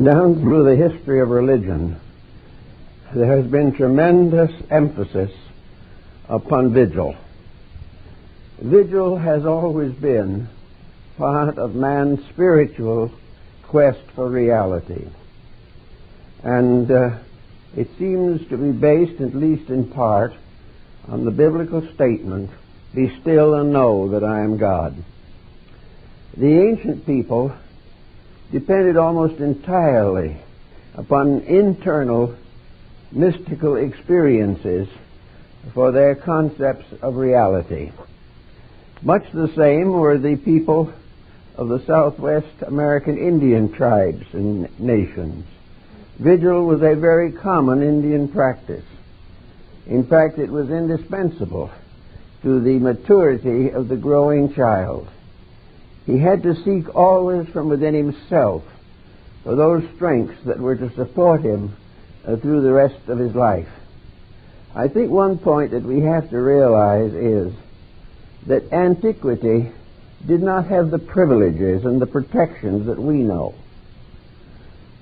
Down through the history of religion, there has been tremendous emphasis upon vigil. Vigil has always been part of man's spiritual quest for reality. And it seems to be based, at least in part, on the biblical statement, "Be still and know that I am God." The ancient people depended almost entirely upon internal mystical experiences for their concepts of reality. Much the same were the people of the Southwest American Indian tribes and nations. Vigil was a very common Indian practice. In fact, it was indispensable to the maturity of the growing child. He had to seek always from within himself for those strengths that were to support him through the rest of his life. I think one point that we have to realize is that antiquity did not have the privileges and the protections that we know.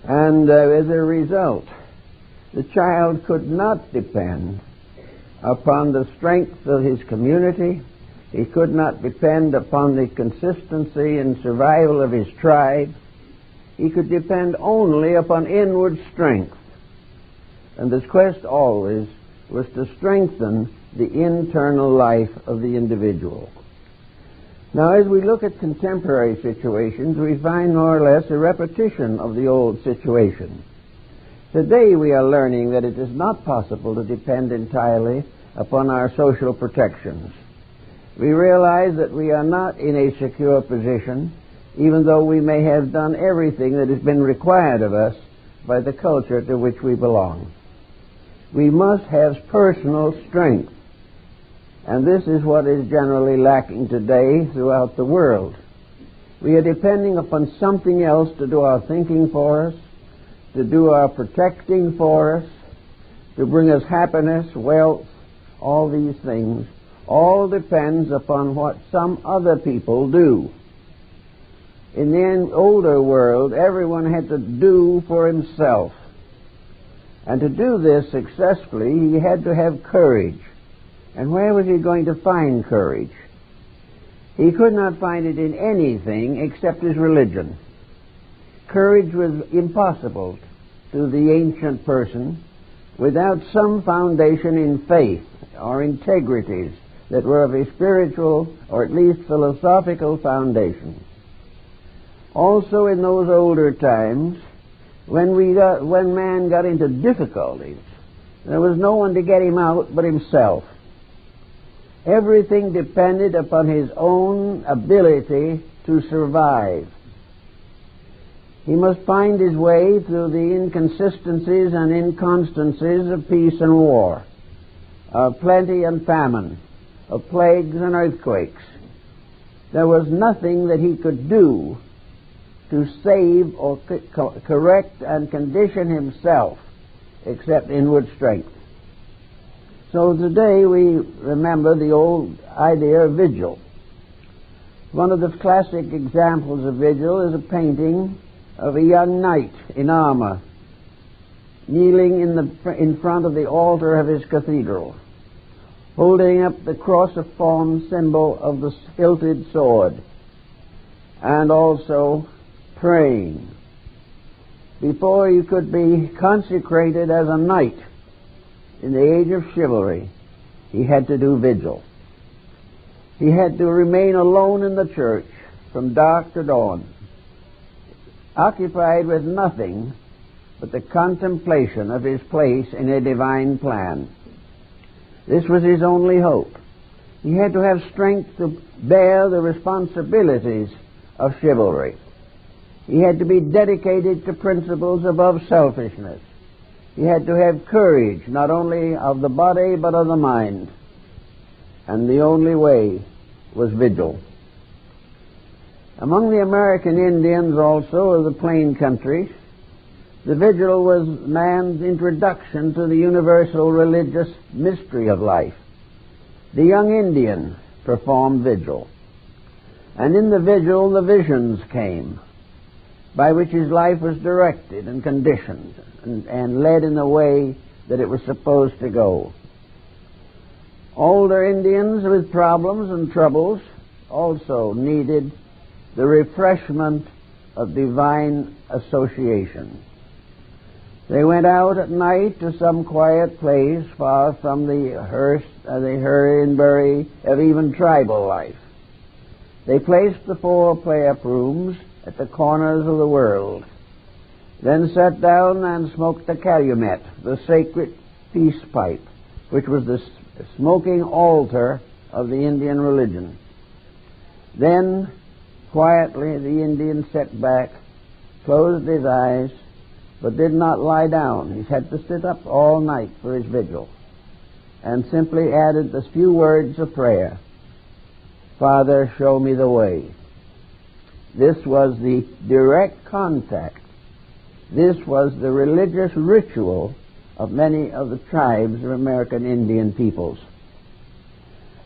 And as a result, the child could not depend upon the strength of his community. He could not depend upon the consistency and survival of his tribe. He could depend only upon inward strength. And his quest always was to strengthen the internal life of the individual. Now, as we look at contemporary situations, we find more or less a repetition of the old situation. Today we are learning that it is not possible to depend entirely upon our social protections. We realize that we are not in a secure position, even though we may have done everything that has been required of us by the culture to which we belong. We must have personal strength, and this is what is generally lacking today throughout the world. We are depending upon something else to do our thinking for us, to do our protecting for us, to bring us happiness, wealth, all these things. All depends upon what some other people do. In the older world, everyone had to do for himself. And to do this successfully, he had to have courage. And where was he going to find courage? He could not find it in anything except his religion. Courage was impossible to the ancient person without some foundation in faith or integrities that were of a spiritual or at least philosophical foundation. Also in those older times, when man got into difficulties, there was no one to get him out but himself. Everything depended upon his own ability to survive. He must find his way through the inconsistencies and inconstancies of peace and war, of plenty and famine, of plagues and earthquakes. There was nothing that he could do to save or correct and condition himself except inward strength. So today we remember the old idea of vigil. One of the classic examples of vigil is a painting of a young knight in armor kneeling in front of the altar of his cathedral, holding up the cruciform symbol of the hilted sword, and also praying. Before you could be consecrated as a knight in the age of chivalry, he had to do vigil. He had to remain alone in the church from dark to dawn, occupied with nothing but the contemplation of his place in a divine plan. This was his only hope. He had to have strength to bear the responsibilities of chivalry. He had to be dedicated to principles above selfishness. He had to have courage, not only of the body but of the mind. And the only way was vigil. Among the American Indians also of the plain countries, the vigil was man's introduction to the universal religious mystery of life. The young Indian performed vigil. And in the vigil, the visions came. by which his life was directed and conditioned and led in the way that it was supposed to go. Older Indians with problems and troubles also needed the refreshment of divine association. They went out at night to some quiet place far from the hurry and bury of even tribal life. They placed the 4 prayer rooms at the corners of the world, then sat down and smoked the calumet, the sacred peace pipe, which was the smoking altar of the Indian religion. Then, quietly, the Indian sat back, closed his eyes, but did not lie down. He had to sit up all night for his vigil, and simply added the few words of prayer, "Father, show me the way." This was the direct contact. This was the religious ritual of many of the tribes of American Indian peoples.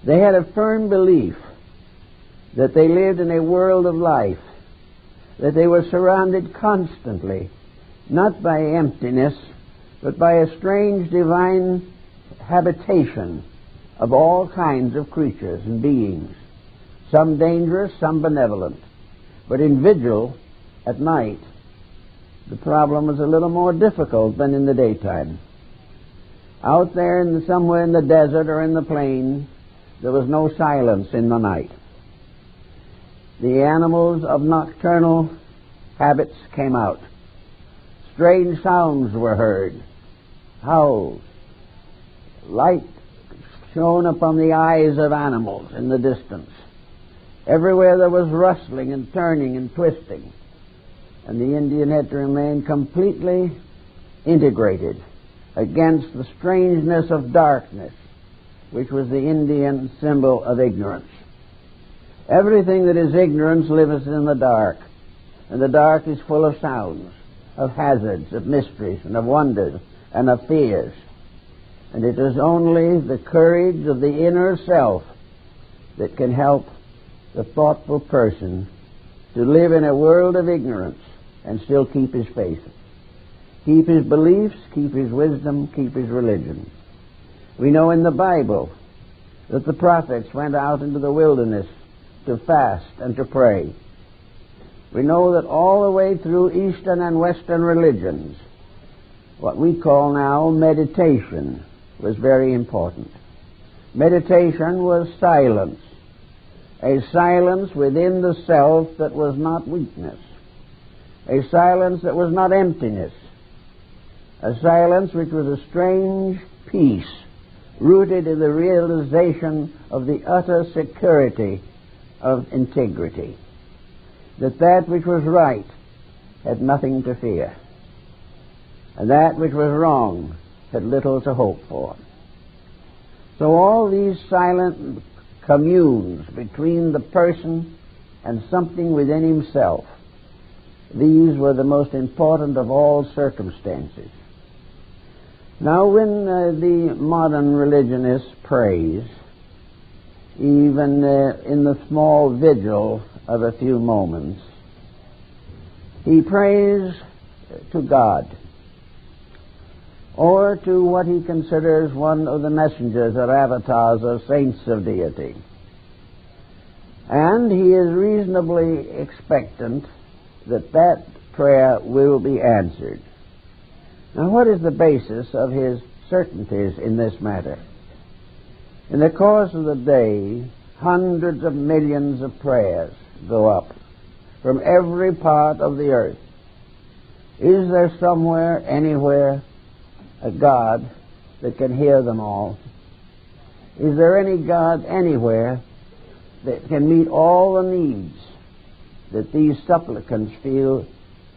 They had a firm belief that they lived in a world of life, that they were surrounded constantly, not by emptiness, but by a strange divine habitation of all kinds of creatures and beings, some dangerous, some benevolent. But in vigil, at night, the problem was a little more difficult than in the daytime. Out there somewhere in the desert or in the plain, there was no silence in the night. The animals of nocturnal habits came out. Strange sounds were heard, howls, light shone upon the eyes of animals in the distance. Everywhere there was rustling and turning and twisting, and the Indian had to remain completely integrated against the strangeness of darkness, which was the Indian symbol of ignorance. Everything that is ignorance lives in the dark, and the dark is full of sounds, of hazards, of mysteries, and of wonders, and of fears. And it is only the courage of the inner self that can help the thoughtful person to live in a world of ignorance and still keep his faith, keep his beliefs, keep his wisdom, keep his religion. We know in the Bible that the prophets went out into the wilderness to fast and to pray. We know that all the way through Eastern and Western religions, what we call now meditation was very important. Meditation was silence, a silence within the self that was not weakness, a silence that was not emptiness, a silence which was a strange peace rooted in the realization of the utter security of integrity, that which was right had nothing to fear, and that which was wrong had little to hope for. So all these silent communes between the person and something within himself, these were the most important of all circumstances. Now when the modern religionist prays, even in the small vigil of a few moments, he prays to God, or to what he considers one of the messengers or avatars or saints of deity. And he is reasonably expectant that prayer will be answered. Now, what is the basis of his certainties in this matter? In the course of the day, hundreds of millions of prayers go up from every part of the earth. Is there somewhere, anywhere, a God that can hear them all? Is there any God anywhere that can meet all the needs that these supplicants feel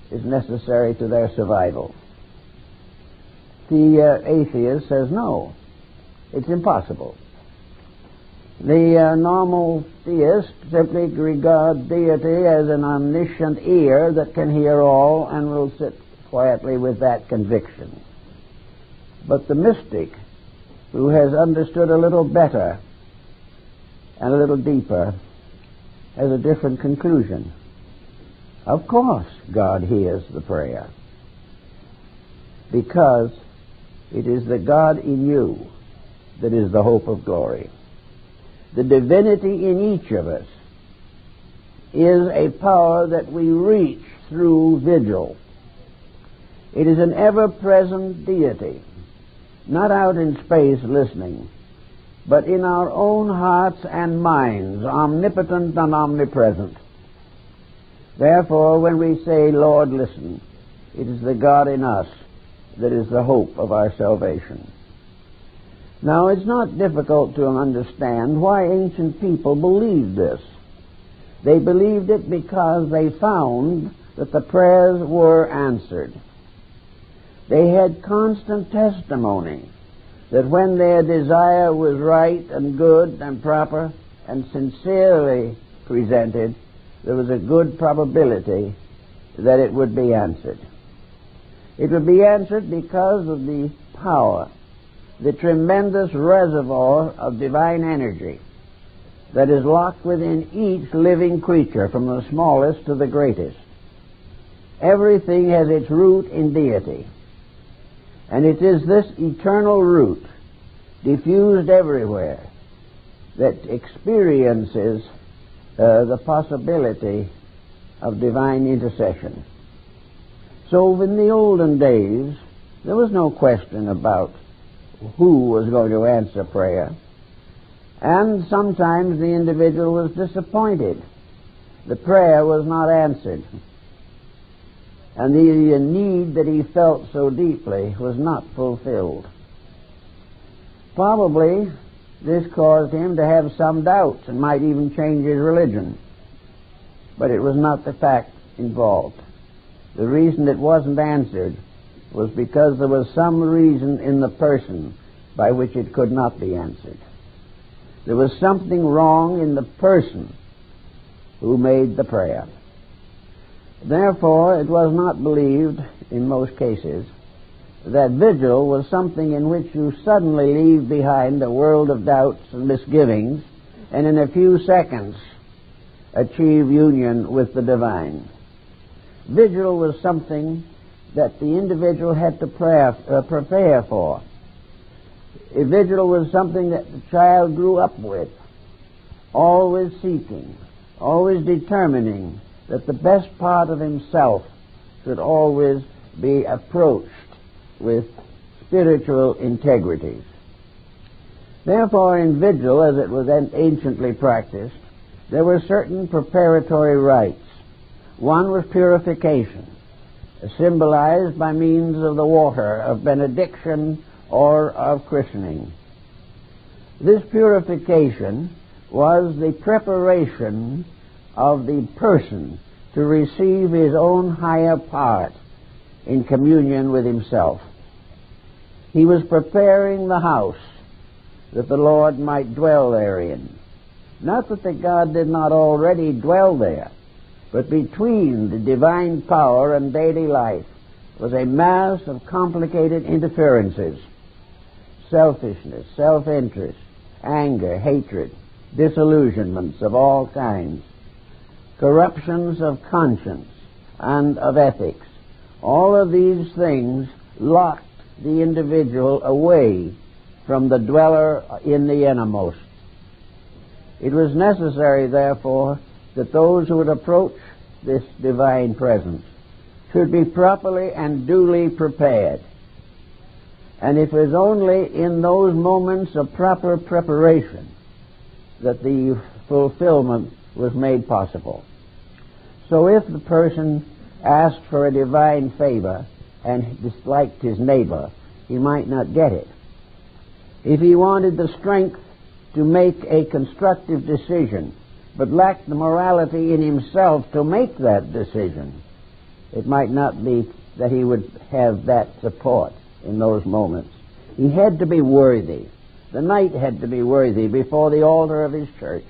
is necessary to their survival? The atheist says no, it's impossible. The normal theist simply regards deity as an omniscient ear that can hear all and will sit quietly with that conviction. But the mystic, who has understood a little better and a little deeper, has a different conclusion. Of course, God hears the prayer, because it is the God in you that is the hope of glory. The divinity in each of us is a power that we reach through vigil. It is an ever-present deity, not out in space listening, but in our own hearts and minds, omnipotent and omnipresent. Therefore, when we say, Lord, listen, it is the God in us that is the hope of our salvation. Now, it's not difficult to understand why ancient people believed this. They believed it because they found that the prayers were answered. They had constant testimony that when their desire was right and good and proper and sincerely presented, there was a good probability that it would be answered. It would be answered because of the power, the tremendous reservoir of divine energy that is locked within each living creature, from the smallest to the greatest. Everything has its root in deity. And it is this eternal root, diffused everywhere, that experiences the possibility of divine intercession. So in the olden days, there was no question about who was going to answer prayer. And sometimes the individual was disappointed. The prayer was not answered. And the need that he felt so deeply was not fulfilled. Probably this caused him to have some doubts and might even change his religion. But it was not the fact involved. The reason it wasn't answered was because there was some reason in the person by which it could not be answered. There was something wrong in the person who made the prayer. Therefore, it was not believed, in most cases, that vigil was something in which you suddenly leave behind a world of doubts and misgivings and in a few seconds achieve union with the divine. Vigil was something that the individual had to prepare for. A vigil was something that the child grew up with, always seeking, always determining that the best part of himself should always be approached with spiritual integrities. Therefore, in vigil, as it was anciently practiced, there were certain preparatory rites. One was purification, symbolized by means of the water of benediction or of christening. This purification was the preparation of the person to receive his own higher part in communion with himself. He was preparing the house that the Lord might dwell therein. Not that the God did not already dwell there, but between the divine power and daily life was a mass of complicated interferences: selfishness, self-interest, anger, hatred, disillusionments of all kinds, corruptions of conscience and of ethics. All of these things locked the individual away from the dweller in the innermost. It was necessary, therefore, that those who would approach this divine presence should be properly and duly prepared. And it was only in those moments of proper preparation that the fulfillment was made possible. So if the person asked for a divine favor and disliked his neighbor, he might not get it. If he wanted the strength to make a constructive decision, but lacked the morality in himself to make that decision, it might not be that he would have that support in those moments. He had to be worthy. The knight had to be worthy before the altar of his church.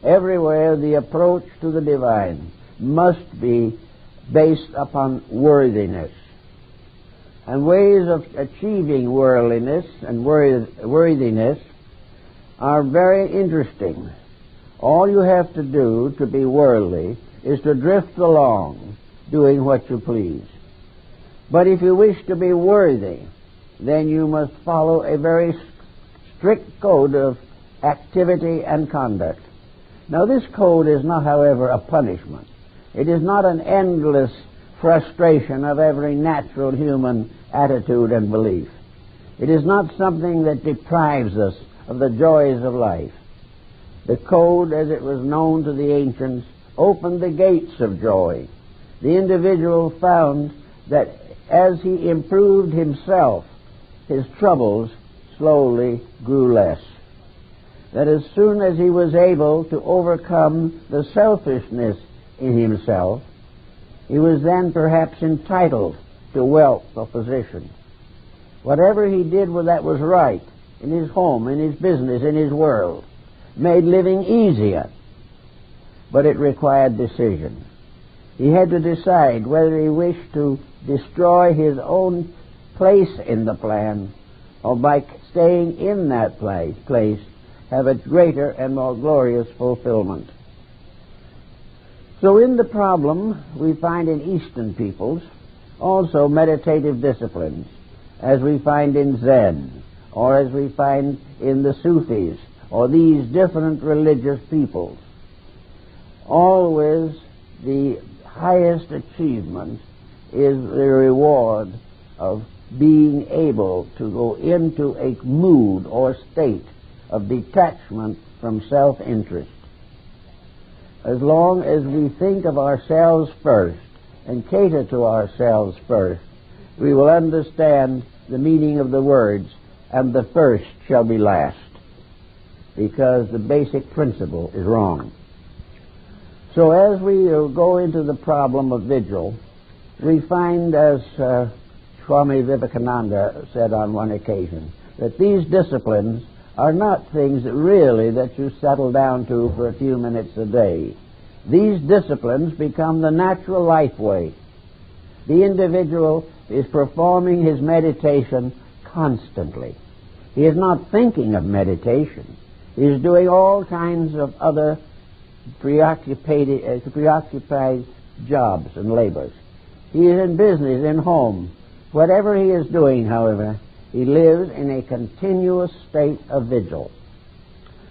Everywhere the approach to the divine must be based upon worthiness. And ways of achieving worldliness and worthiness are very interesting. All you have to do to be worldly is to drift along, doing what you please. But if you wish to be worthy, then you must follow a very strict code of activity and conduct. Now, this code is not, however, a punishment. It is not an endless frustration of every natural human attitude and belief. It is not something that deprives us of the joys of life. The code, as it was known to the ancients, opened the gates of joy. The individual found that as he improved himself, his troubles slowly grew less. That as soon as he was able to overcome the selfishness in himself, he was then perhaps entitled to wealth or position. Whatever he did that was right in his home, in his business, in his world, made living easier. But it required decision. He had to decide whether he wished to destroy his own place in the plan, or by staying in that place have a greater and more glorious fulfillment. So in the problem we find in Eastern peoples also meditative disciplines, as we find in Zen, or as we find in the Sufis, or these different religious peoples. Always the highest achievement is the reward of being able to go into a mood or state of detachment from self-interest. As long as we think of ourselves first and cater to ourselves first, we will understand the meaning of the words, and the first shall be last, because the basic principle is wrong. So as we go into the problem of vigil, we find, as Swami Vivekananda said on one occasion, that these disciplines are not things that you settle down to for a few minutes a day. These disciplines become the natural life way. The individual is performing his meditation constantly. He is not thinking of meditation. He is doing all kinds of other preoccupied jobs and labors. He is in business, in home. Whatever he is doing, however, he lives in a continuous state of vigil,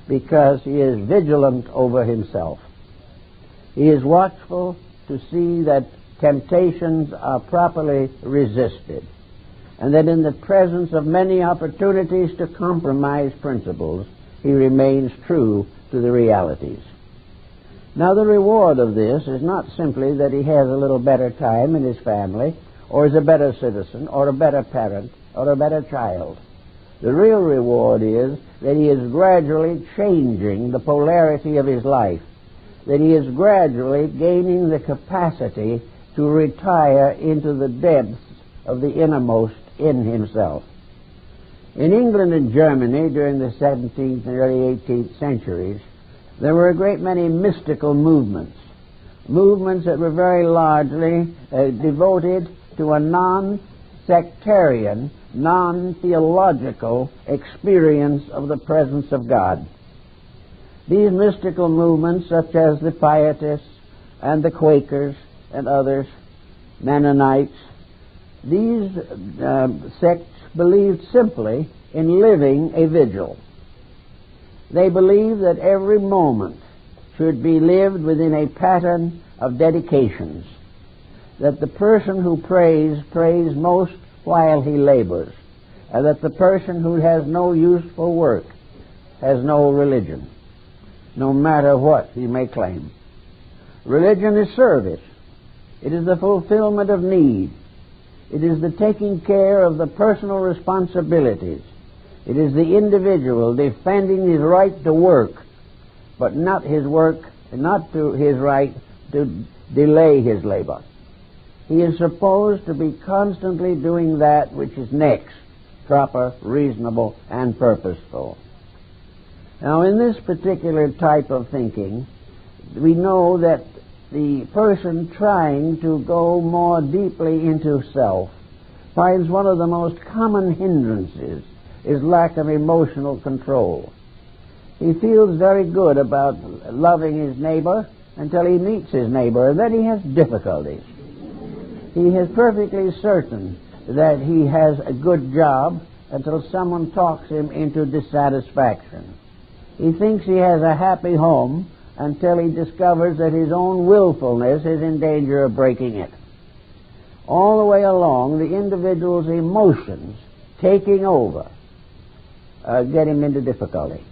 because he is vigilant over himself. He is watchful to see that temptations are properly resisted, and that in the presence of many opportunities to compromise principles, he remains true to the realities. Now, the reward of this is not simply that he has a little better time in his family, or is a better citizen, or a better parent, or a better child. The real reward is that he is gradually changing the polarity of his life, that he is gradually gaining the capacity to retire into the depths of the innermost in himself. In England and Germany during the 17th and early 18th centuries, there were a great many mystical movements that were very largely devoted to a non-sectarian, non-theological experience of the presence of God. These mystical movements, such as the Pietists and the Quakers and others, Mennonites, these sects believed simply in living a vigil. They believed that every moment should be lived within a pattern of dedications, that the person who prays most while he labors, and that the person who has no useful work has no religion, no matter what he may claim. Religion is service. It is the fulfillment of need. It is the taking care of the personal responsibilities. It is the individual defending his right to work, but not his right to delay his labor. He is supposed to be constantly doing that which is next, proper, reasonable, and purposeful. Now, in this particular type of thinking, we know that the person trying to go more deeply into self finds one of the most common hindrances is lack of emotional control. He feels very good about loving his neighbor, until he meets his neighbor, and then he has difficulties. He is perfectly certain that he has a good job until someone talks him into dissatisfaction. He thinks he has a happy home until he discovers that his own willfulness is in danger of breaking it. All the way along, the individual's emotions taking over get him into difficulty.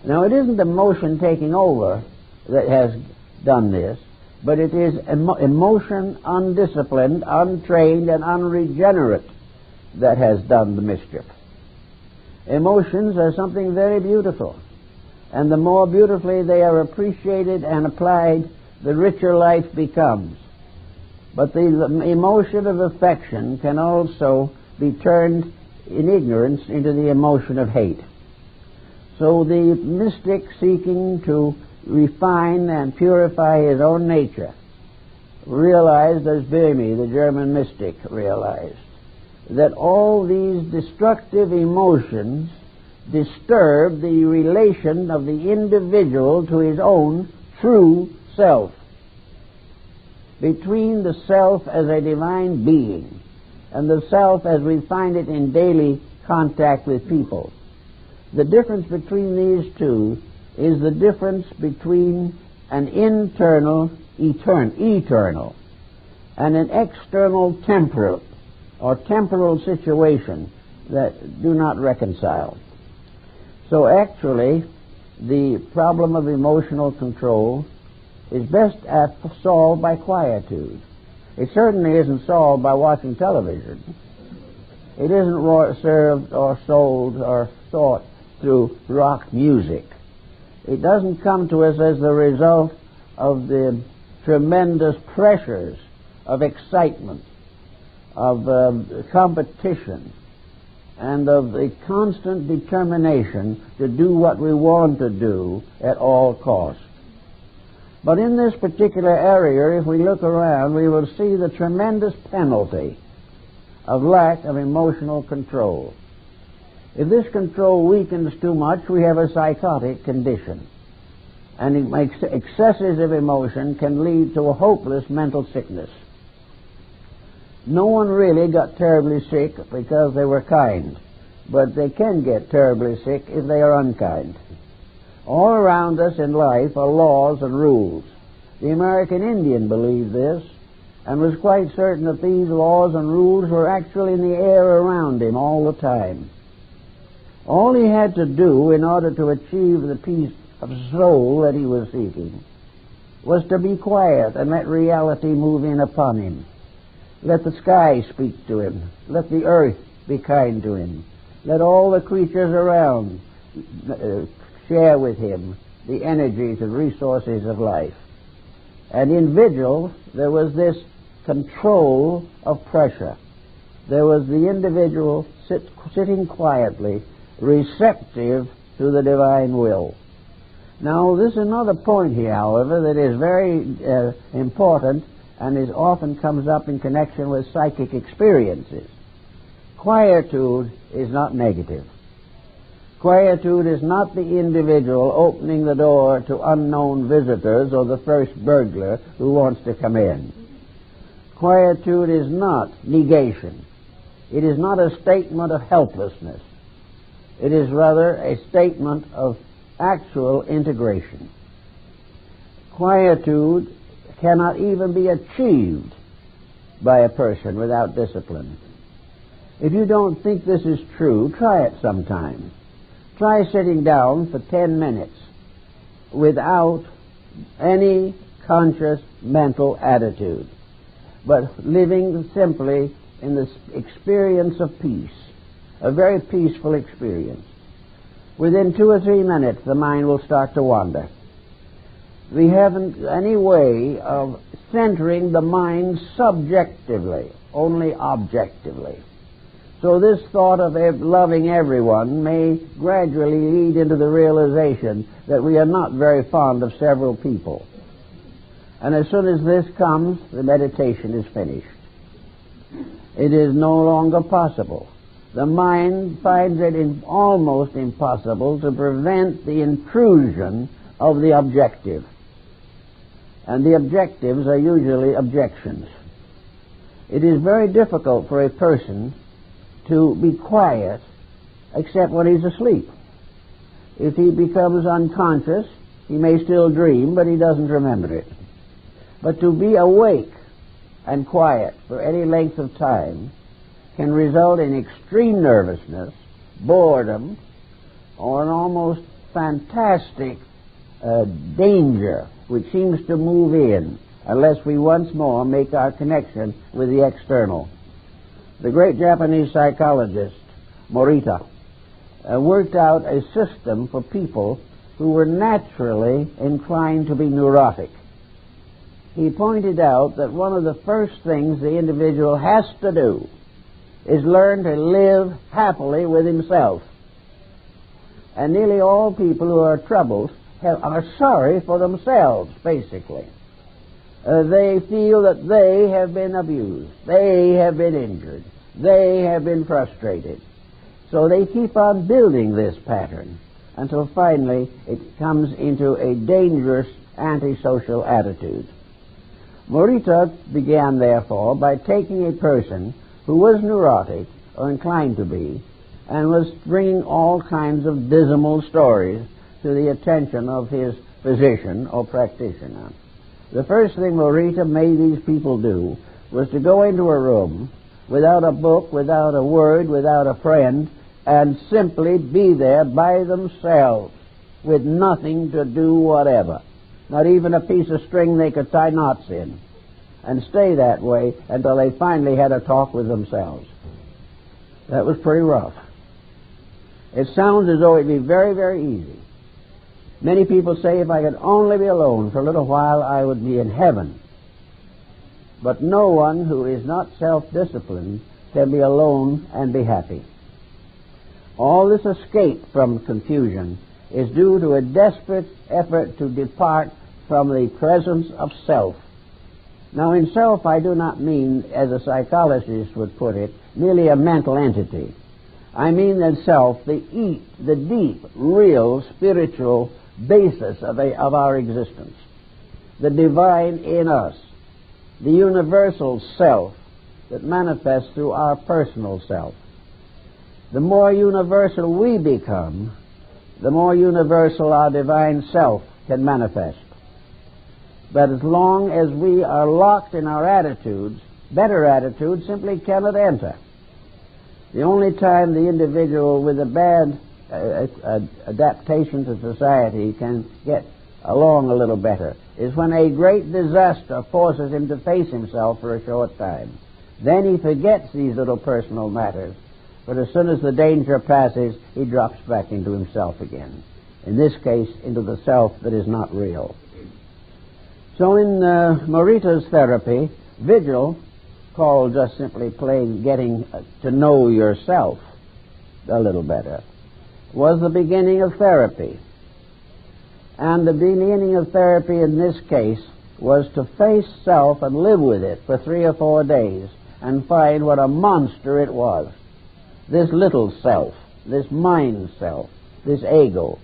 Now, it isn't emotion taking over that has done this, but it is emotion undisciplined, untrained, and unregenerate that has done the mischief. Emotions are something very beautiful, and the more beautifully they are appreciated and applied, the richer life becomes. But the emotion of affection can also be turned in ignorance into the emotion of hate. So the mystic, seeking to refine and purify his own nature, realized, as Böhme, the German mystic, realized, that all these destructive emotions disturb the relation of the individual to his own true self. Between the self as a divine being and the self as we find it in daily contact with people, the difference between these two is the difference between an internal eternal and an external temporal situation that do not reconcile. So actually, the problem of emotional control is best solved by quietude. It certainly isn't solved by watching television. It isn't served or sold or sought through rock music. It doesn't come to us as the result of the tremendous pressures of excitement, of competition, and of the constant determination to do what we want to do at all costs. But in this particular area, if we look around, we will see the tremendous penalty of lack of emotional control. If this control weakens too much, we have a psychotic condition. And it makes excesses of emotion can lead to a hopeless mental sickness. No one really got terribly sick because they were kind, but they can get terribly sick if they are unkind. All around us in life are laws and rules. The American Indian believed this and was quite certain that these laws and rules were actually in the air around him all the time. All he had to do in order to achieve the peace of soul that he was seeking was to be quiet and let reality move in upon him. Let the sky speak to him. Let the earth be kind to him. Let all the creatures around share with him the energies and resources of life. And in Vigil, there was this control of pressure. There was the individual sitting quietly, receptive to the divine will. Now, this is another point here, however, that is very important and is often comes up in connection with psychic experiences. Quietude is not negative. Quietude is not the individual opening the door to unknown visitors or the first burglar who wants to come in. Quietude is not negation. It is not a statement of helplessness. It is rather a statement of actual integration. Quietude cannot even be achieved by a person without discipline. If you don't think this is true, try it sometime. Try sitting down for 10 minutes without any conscious mental attitude, but living simply in the experience of peace, a very peaceful experience. Within 2 or 3 minutes, the mind will start to wander. We haven't any way of centering the mind subjectively, only objectively. So this thought of loving everyone may gradually lead into the realization that we are not very fond of several people. And as soon as this comes, the meditation is finished. It is no longer possible. The mind finds it almost impossible to prevent the intrusion of the objective. and the objectives are usually objections. It is very difficult for a person to be quiet except when he's asleep. If he becomes unconscious, he may still dream, but he doesn't remember it. But to be awake and quiet for any length of time can result in extreme nervousness, boredom, or an almost fantastic danger which seems to move in unless we once more make our connection with the external. The great Japanese psychologist Morita worked out a system for people who were naturally inclined to be neurotic. He pointed out that one of the first things the individual has to do is learn to live happily with himself. And nearly all people who are troubled are sorry for themselves, basically. They feel that they have been abused, they have been injured, they have been frustrated. So they keep on building this pattern until finally it comes into a dangerous antisocial attitude. Morita began, therefore, by taking a person who was neurotic, or inclined to be, and was bringing all kinds of dismal stories to the attention of his physician or practitioner. The first thing Morita made these people do was to go into a room without a book, without a word, without a friend, and simply be there by themselves with nothing to do whatever, not even a piece of string they could tie knots in, and stay that way until they finally had a talk with themselves. That was pretty rough. It sounds as though it'd be very, very easy. Many people say if I could only be alone for a little while, I would be in heaven. But no one who is not self-disciplined can be alone and be happy. All this escape from confusion is due to a desperate effort to depart from the presence of self. Now, in self, I do not mean, as a psychologist would put it, merely a mental entity. I mean that self, the deep, real, spiritual basis of our existence, the divine in us, the universal self that manifests through our personal self. The more universal we become, the more universal our divine self can manifest. But as long as we are locked in our attitudes, better attitudes simply cannot enter. The only time the individual with a bad adaptation to society can get along a little better is when a great disaster forces him to face himself for a short time. Then he forgets these little personal matters, but as soon as the danger passes, he drops back into himself again. In this case, into the self that is not real. So in Morita's therapy, Vigil, called just simply plain getting to know yourself a little better, was the beginning of therapy. And the beginning of therapy in this case was to face self and live with it for 3 or 4 days and find what a monster it was. This little self, this mind self, this ego,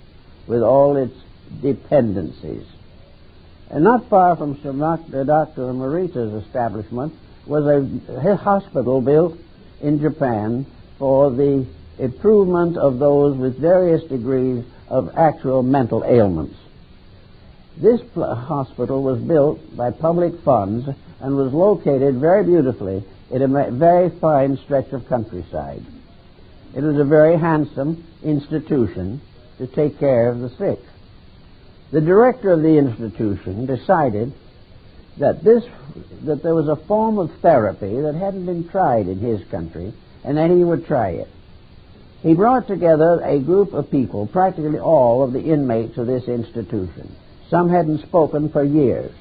with all its dependencies. And not far from Dr. Morita's establishment was a hospital built in Japan for the improvement of those with various degrees of actual mental ailments. This hospital was built by public funds and was located very beautifully in a very fine stretch of countryside. It was a very handsome institution to take care of the sick. The director of the institution decided that there was a form of therapy that hadn't been tried in his country, and that he would try it. He brought together a group of people, practically all of the inmates of this institution. Some hadn't spoken for years.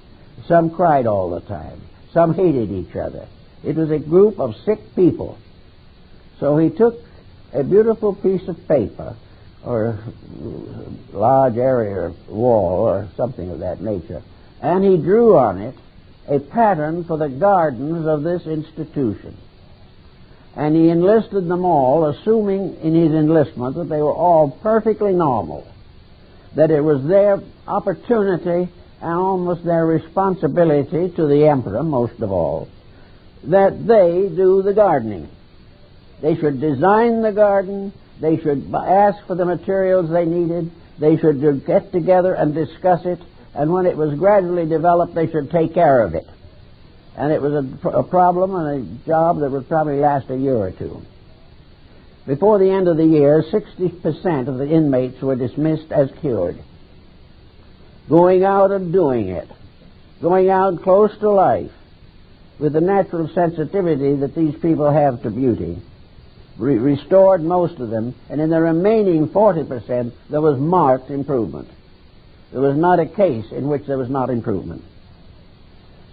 Some cried all the time. Some hated each other. It was a group of sick people. So he took a beautiful piece of paper or large area wall or something of that nature, and he drew on it a pattern for the gardens of this institution. And he enlisted them all, assuming in his enlistment that they were all perfectly normal, that it was their opportunity and almost their responsibility to the emperor, most of all, that they do the gardening. They should design the garden, they should ask for the materials they needed, they should get together and discuss it, and when it was gradually developed, they should take care of it. And it was a problem and a job that would probably last a year or two. Before the end of the year, 60% of the inmates were dismissed as cured. Going out and doing it, going out close to life, with the natural sensitivity that these people have to beauty, restored most of them, and in the remaining 40% there was marked improvement. There was not a case in which there was not improvement.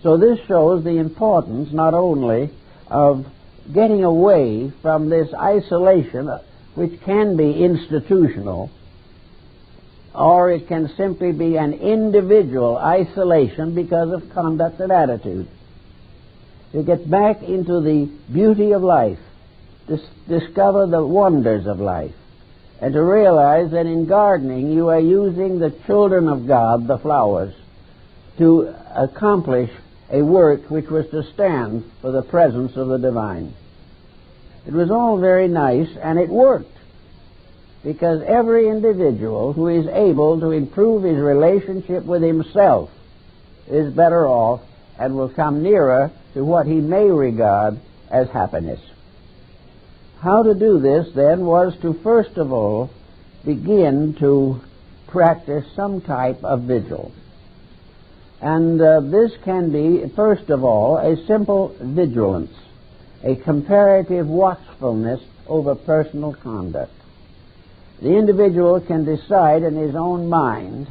So this shows the importance not only of getting away from this isolation, which can be institutional, or it can simply be an individual isolation because of conduct and attitude. To get back into the beauty of life, discover the wonders of life, and to realize that in gardening you are using the children of God, the flowers, to accomplish a work which was to stand for the presence of the divine. It was all very nice, and it worked, because every individual who is able to improve his relationship with himself is better off and will come nearer to what he may regard as happiness. How to do this, then, was to first of all begin to practice some type of vigil. And this can be, first of all, a simple vigilance, a comparative watchfulness over personal conduct. The individual can decide in his own mind,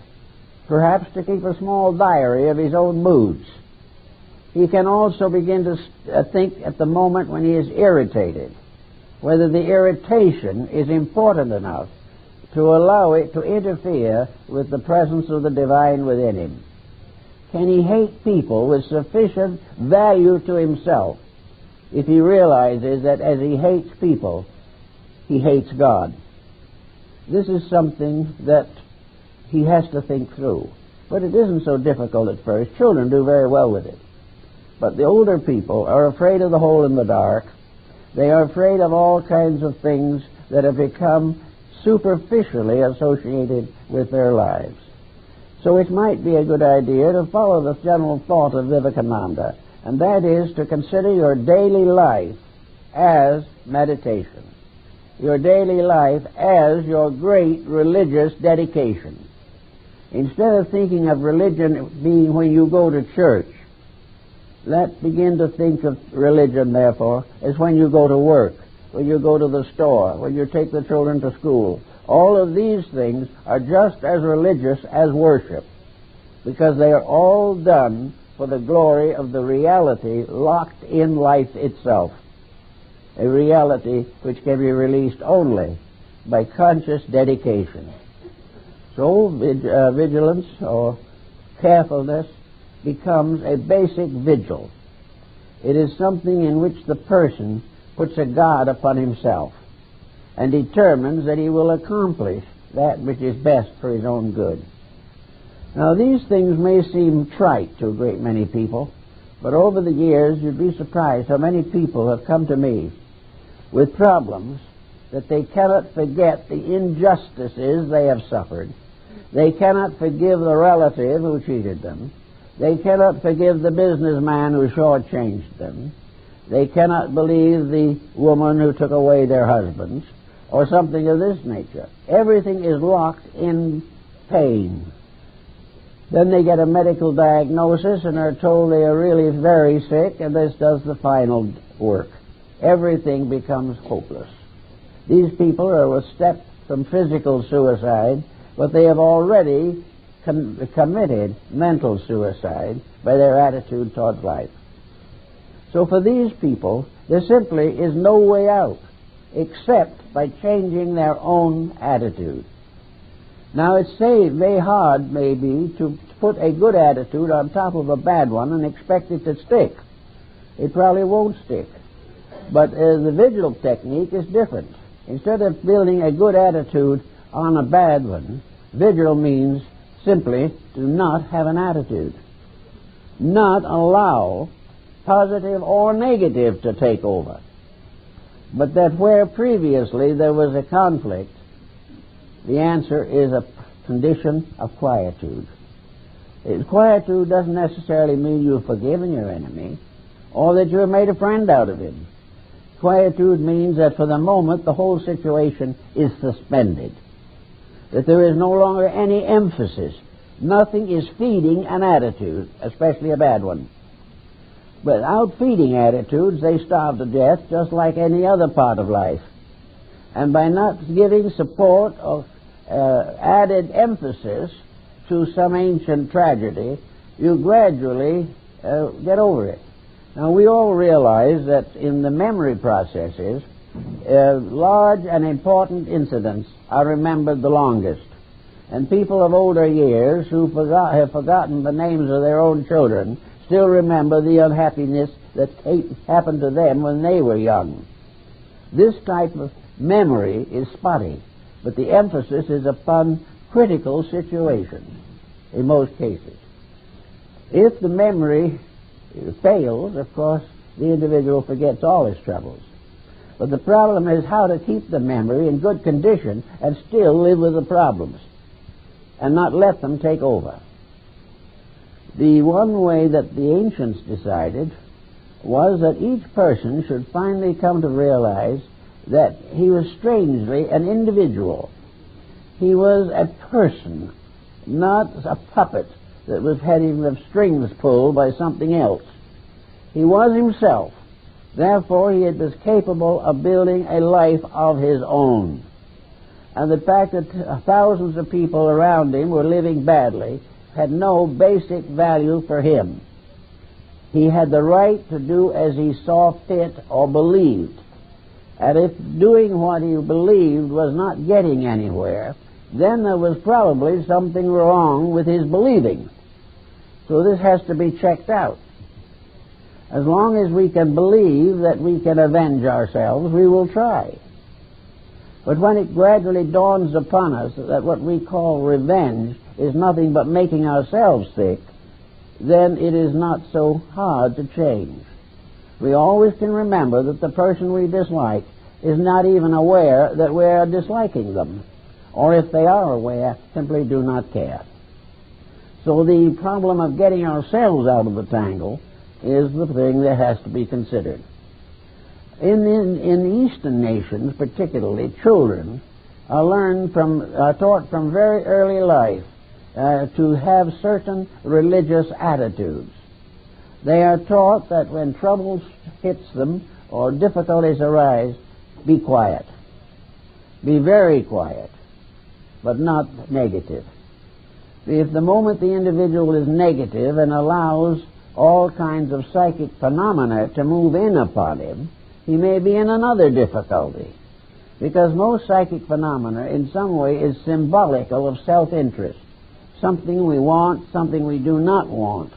perhaps to keep a small diary of his own moods. He can also begin to think at the moment when he is irritated, whether the irritation is important enough to allow it to interfere with the presence of the divine within him. Can he hate people with sufficient value to himself if he realizes that as he hates people, he hates God? This is something that he has to think through. But it isn't so difficult at first. Children do very well with it. But the older people are afraid of the hole in the dark. They are afraid of all kinds of things that have become superficially associated with their lives. So it might be a good idea to follow the general thought of Vivekananda, and that is to consider your daily life as meditation, your daily life as your great religious dedication. Instead of thinking of religion being when you go to church, let's begin to think of religion, therefore, as when you go to work, when you go to the store, when you take the children to school. All of these things are just as religious as worship, because they are all done for the glory of the reality locked in life itself, a reality which can be released only by conscious dedication. So vigilance or carefulness becomes a basic vigil. It is something in which the person puts a guard upon himself and determines that he will accomplish that which is best for his own good. Now, these things may seem trite to a great many people, but over the years you'd be surprised how many people have come to me with problems that they cannot forget the injustices they have suffered. They cannot forgive the relative who cheated them. They cannot forgive the businessman who shortchanged them. They cannot believe the woman who took away their husbands, or something of this nature. Everything is locked in pain. Then they get a medical diagnosis and are told they are really very sick, and this does the final work. Everything becomes hopeless. These people are a step from physical suicide, but they have already committed mental suicide by their attitude towards life. So for these people, there simply is no way out except by changing their own attitude. Now, it's very hard, maybe, to put a good attitude on top of a bad one and expect it to stick. It probably won't stick. But the vigil technique is different. Instead of building a good attitude on a bad one, vigil means simply to not have an attitude, not allow positive or negative to take over, but that where previously there was a conflict, the answer is a condition of quietude. Quietude doesn't necessarily mean you've forgiven your enemy or that you have made a friend out of him. Quietude means that for the moment the whole situation is suspended, that there is no longer any emphasis. Nothing is feeding an attitude, especially a bad one. Without feeding attitudes, they starve to death just like any other part of life. And by not giving support or added emphasis to some ancient tragedy, you gradually get over it. Now, we all realize that in the memory processes, large and important incidents are remembered the longest. And people of older years who have forgotten the names of their own children still remember the unhappiness that happened to them when they were young. This type of memory is spotty, but the emphasis is upon critical situations in most cases. If the memory fails, of course, the individual forgets all his troubles. But the problem is how to keep the memory in good condition and still live with the problems and not let them take over. The one way that the ancients decided was that each person should finally come to realize that he was strangely an individual. He was a person, not a puppet that was having the strings pulled by something else. He was himself. Therefore, he was capable of building a life of his own. And the fact that thousands of people around him were living badly had no basic value for him. He had the right to do as he saw fit or believed. And if doing what he believed was not getting anywhere, then there was probably something wrong with his believing. So this has to be checked out. As long as we can believe that we can avenge ourselves, we will try. But when it gradually dawns upon us that what we call revenge is nothing but making ourselves sick, then it is not so hard to change. We always can remember that the person we dislike is not even aware that we are disliking them, or if they are aware, simply do not care. So the problem of getting ourselves out of the tangle is the thing that has to be considered. In Eastern nations, particularly, children are taught from very early life to have certain religious attitudes. They are taught that when trouble hits them or difficulties arise, be quiet. Be very quiet, but not negative. If the moment the individual is negative and allows all kinds of psychic phenomena to move in upon him, he may be in another difficulty, because most psychic phenomena in some way is symbolical of self-interest, something we want, something we do not want.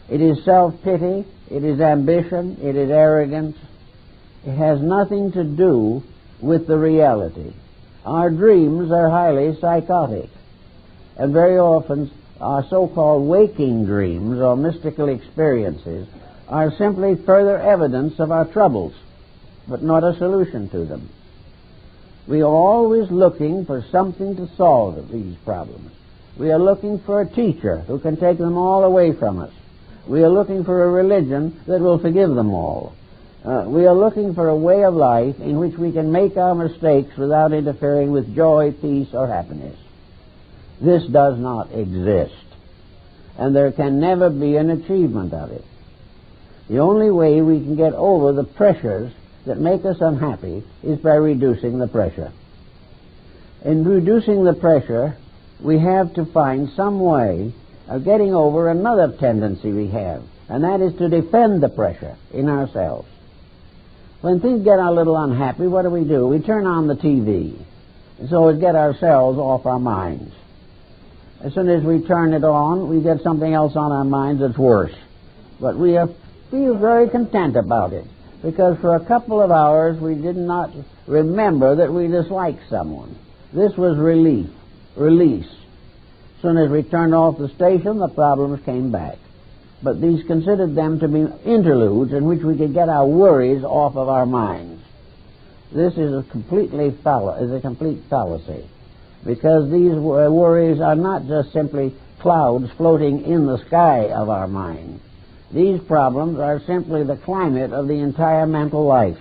It is self-pity, it is ambition, it is arrogance. It has nothing to do with the reality. Our dreams are highly psychotic, and very often our so-called waking dreams or mystical experiences are simply further evidence of our troubles, but not a solution to them. We are always looking for something to solve these problems. We are looking for a teacher who can take them all away from us. We are looking for a religion that will forgive them all. We are looking for a way of life in which we can make our mistakes without interfering with joy, peace, or happiness. This does not exist, and there can never be an achievement of it. The only way we can get over the pressures that make us unhappy is by reducing the pressure. In reducing the pressure, we have to find some way of getting over another tendency we have, and that is to defend the pressure in ourselves. When things get a little unhappy, what do? We turn on the TV, and so we get ourselves off our minds. As soon as we turn it on, we get something else on our minds that's worse. But we feel very content about it, because for a couple of hours we did not remember that we disliked someone. This was release. As soon as we turned off the station, the problems came back. But these considered them to be interludes in which we could get our worries off of our minds. This is a complete fallacy, because these worries are not just simply clouds floating in the sky of our mind. These problems are simply the climate of the entire mental life,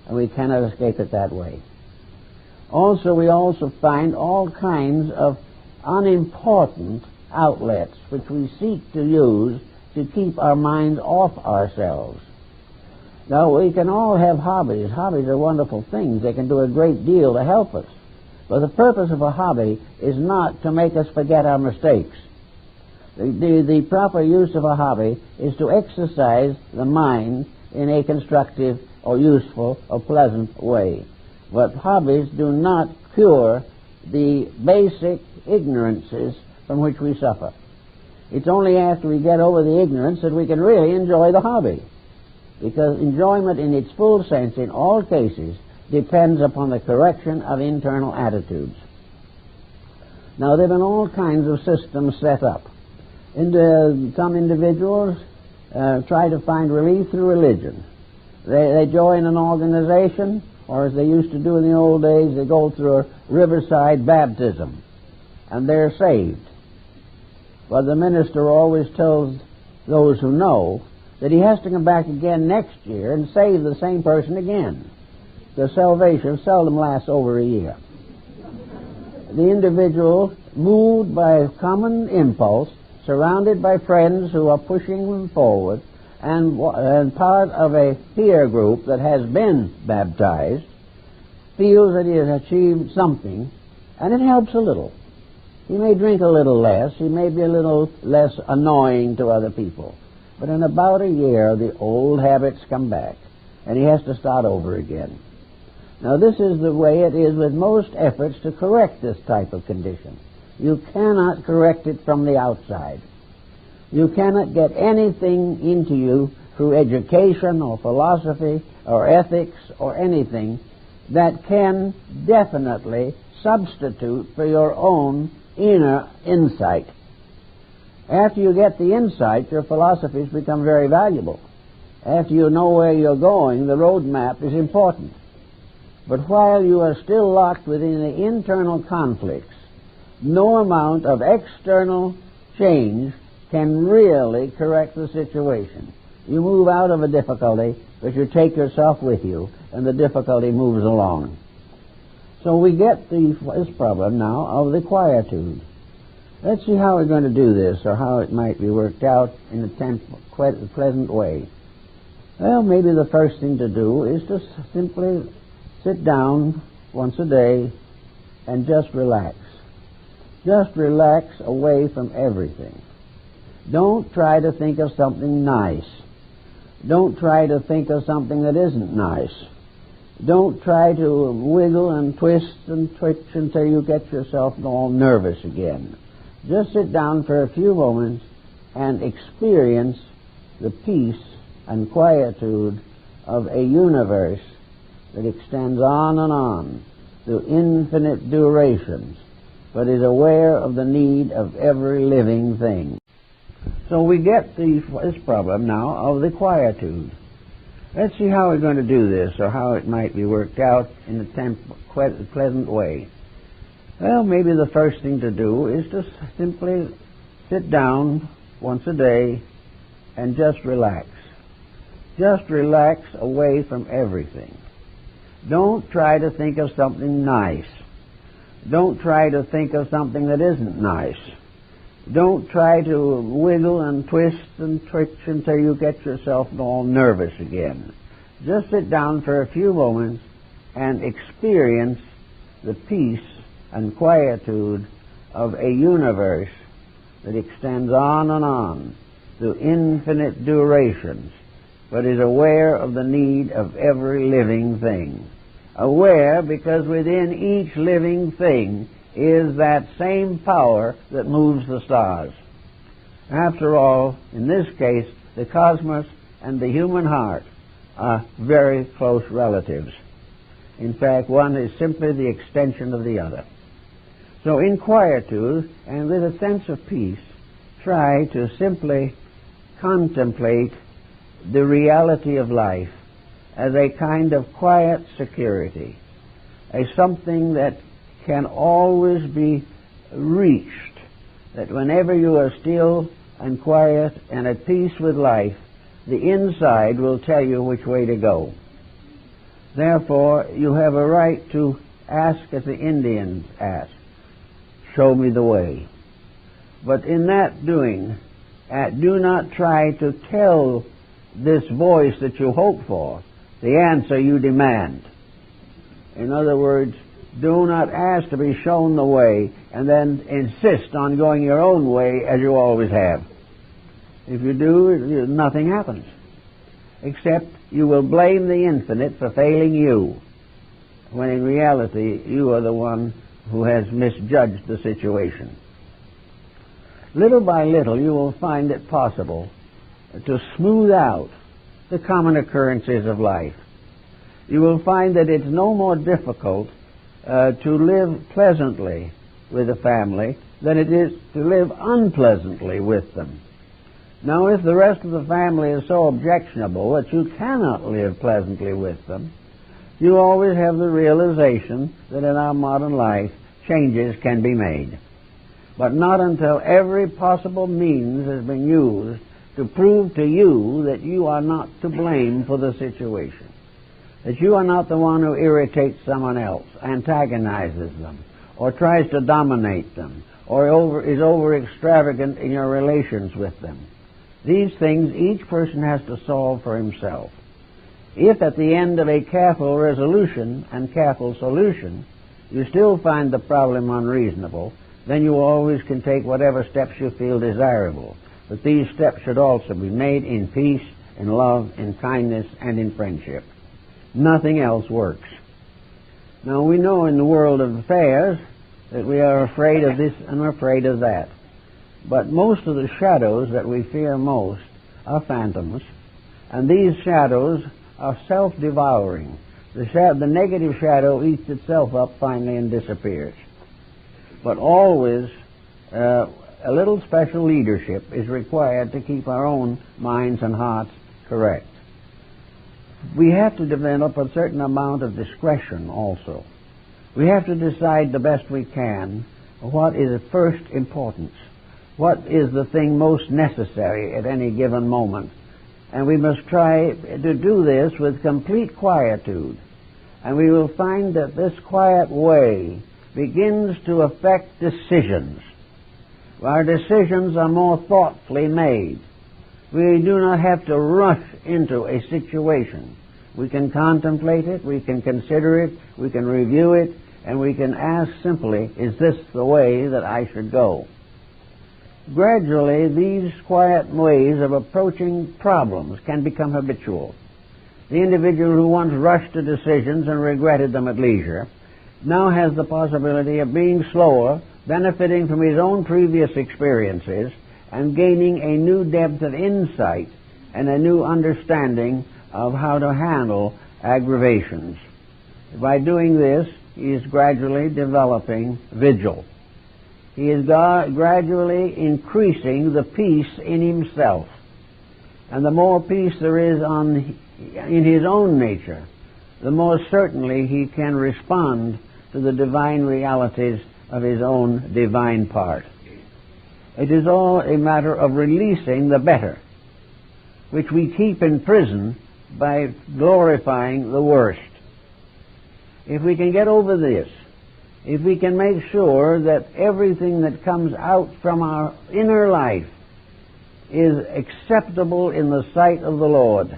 and we cannot escape it that way. Also, we also find all kinds of unimportant outlets which we seek to use to keep our minds off ourselves. Now, we can all have hobbies. Hobbies are wonderful things. They can do a great deal to help us. But the purpose of a hobby is not to make us forget our mistakes. The proper use of a hobby is to exercise the mind in a constructive or useful or pleasant way. But hobbies do not cure the basic ignorances from which we suffer. It's only after we get over the ignorance that we can really enjoy the hobby, because enjoyment in its full sense in all cases depends upon the correction of internal attitudes. Now, there have been all kinds of systems set up. Some individuals try to find relief through religion. They join an organization, or as they used to do in the old days, they go through a riverside baptism, and they're saved. But the minister always tells those who know that he has to come back again next year and save the same person again. The salvation seldom lasts over a year. The individual, moved by a common impulse, surrounded by friends who are pushing them forward, and part of a peer group that has been baptized, feels that he has achieved something, and it helps a little. He may drink a little less, he may be a little less annoying to other people, but in about a year the old habits come back, and he has to start over again. Now, this is the way it is with most efforts to correct this type of condition. You cannot correct it from the outside. You cannot get anything into you through education or philosophy or ethics or anything that can definitely substitute for your own inner insight. After you get the insight, your philosophies become very valuable. After you know where you're going, the road map is important. But while you are still locked within the internal conflicts, no amount of external change can really correct the situation. You move out of a difficulty, but you take yourself with you, and the difficulty moves along. So we get this problem now of the quietude. Let's see how we're going to do this, or how it might be worked out in a pleasant way. Well, maybe the first thing to do is to simply sit down once a day and just relax. Just relax away from everything. Don't try to think of something nice. Don't try to think of something that isn't nice. Don't try to wiggle and twist and twitch until you get yourself all nervous again. Just sit down for a few moments and experience the peace and quietude of a universe that extends on through infinite durations, but is aware of the need of every living thing. So we get this problem now of the quietude. Let's see how we're going to do this, or how it might be worked out in a pleasant way. Well, maybe the first thing to do is to simply sit down once a day and just relax. Just relax away from everything. Don't try to think of something nice. Don't try to think of something that isn't nice. Don't try to wiggle and twist and twitch until you get yourself all nervous again. Just sit down for a few moments and experience the peace and quietude of a universe that extends on through infinite durations, but is aware of the need of every living thing. Aware because within each living thing is that same power that moves the stars. After all, in this case, the cosmos and the human heart are very close relatives. In fact, one is simply the extension of the other. So in quietude and with a sense of peace, try to simply contemplate the reality of life as a kind of quiet security, as something that can always be reached, that whenever you are still and quiet and at peace with life, the inside will tell you which way to go. Therefore, you have a right to ask as the Indians ask, show me the way. But in that doing, do not try to tell this voice that you hope for the answer you demand. In other words, do not ask to be shown the way and then insist on going your own way as you always have. If you do, nothing happens, except you will blame the infinite for failing you, when in reality you are the one who has misjudged the situation. Little by little you will find it possible to smooth out the common occurrences of life. You will find that it's no more difficult to live pleasantly with a family than it is to live unpleasantly with them. Now, if the rest of the family is so objectionable that you cannot live pleasantly with them, you always have the realization that in our modern life changes can be made. But not until every possible means has been used to prove to you that you are not to blame for the situation, that you are not the one who irritates someone else, antagonizes them, or tries to dominate them, or is over extravagant in your relations with them. These things each person has to solve for himself. If at the end of a careful resolution and careful solution you still find the problem unreasonable, then you always can take whatever steps you feel desirable. But these steps should also be made in peace, in love, in kindness, and in friendship. Nothing else works. Now we know in the world of affairs that we are afraid of this and we're afraid of that. But most of the shadows that we fear most are phantoms, and these shadows are self-devouring. The negative shadow eats itself up finally and disappears. But always a little special leadership is required to keep our own minds and hearts correct. We have to develop a certain amount of discretion also. We have to decide the best we can what is of first importance, what is the thing most necessary at any given moment. And we must try to do this with complete quietude. And we will find that this quiet way begins to affect decisions. Our decisions are more thoughtfully made. We do not have to rush into a situation. We can contemplate it, we can consider it, we can review it, and we can ask simply, is this the way that I should go? Gradually, these quiet ways of approaching problems can become habitual. The individual who once rushed to decisions and regretted them at leisure now has the possibility of being slower, benefiting from his own previous experiences, and gaining a new depth of insight and a new understanding of how to handle aggravations. By doing this, he is gradually developing vigil. He is gradually increasing the peace in himself. And the more peace there is in his own nature, the more certainly he can respond to the divine realities of his own divine part. It is all a matter of releasing the better, which we keep in prison by glorifying the worst. If we can get over this, if we can make sure that everything that comes out from our inner life is acceptable in the sight of the Lord,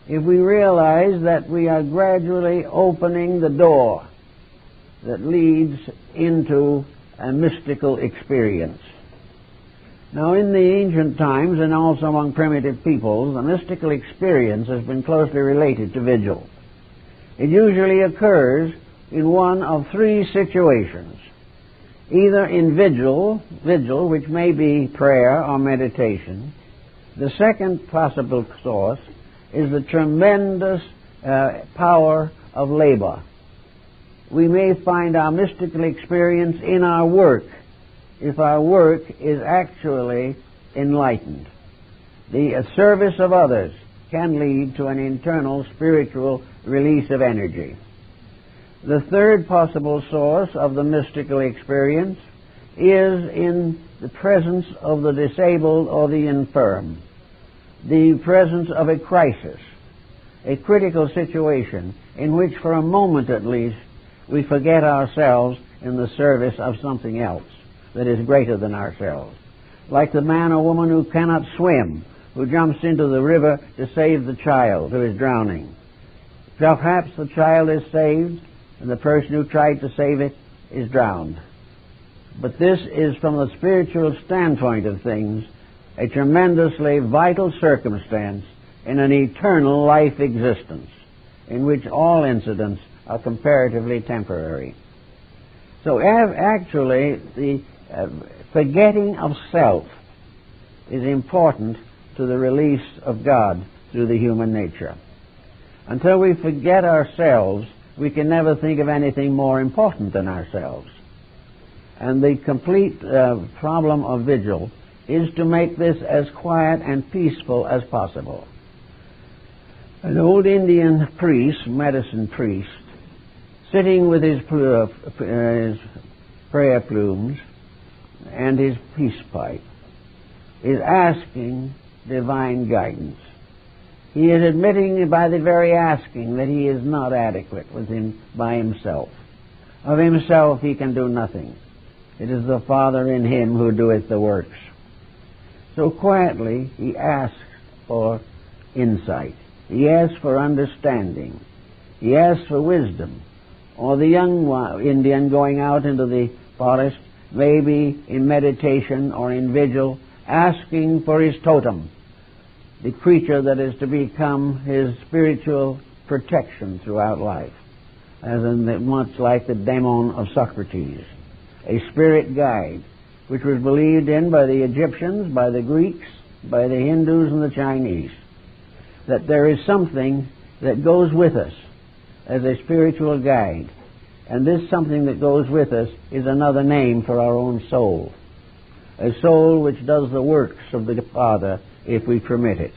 if we realize that we are gradually opening the door that leads into a mystical experience. Now, in the ancient times and also among primitive peoples, the mystical experience has been closely related to vigil. It usually occurs in one of three situations. Either in vigil, which may be prayer or meditation. The second possible source is the tremendous power of labor. we may find our mystical experience in our work, if our work is actually enlightened. The service of others can lead to an internal spiritual release of energy. The third possible source of the mystical experience is in the presence of the disabled or the infirm, the presence of a crisis, a critical situation in which for a moment at least we forget ourselves in the service of something else that is greater than ourselves. Like the man or woman who cannot swim, who jumps into the river to save the child who is drowning. Perhaps the child is saved and the person who tried to save it is drowned. But this is, from the spiritual standpoint of things, a tremendously vital circumstance in an eternal life existence in which all incidents are comparatively temporary. So actually, the forgetting of self is important to the release of God through the human nature. Until we forget ourselves, we can never think of anything more important than ourselves. And the complete problem of vigil is to make this as quiet and peaceful as possible. An old Indian priest, medicine priest, sitting with his prayer plumes and his peace pipe, is asking divine guidance. He is admitting by the very asking that he is not adequate by himself. Of himself he can do nothing. It is the Father in him who doeth the works. So quietly he asks for insight. He asks for understanding. He asks for wisdom. Or the young Indian going out into the forest, maybe in meditation or in vigil, asking for his totem, the creature that is to become his spiritual protection throughout life, as in much like the daemon of Socrates, a spirit guide, which was believed in by the Egyptians, by the Greeks, by the Hindus and the Chinese, that there is something that goes with us as a spiritual guide, and this something that goes with us is another name for our own soul, a soul which does the works of the Father if we permit it.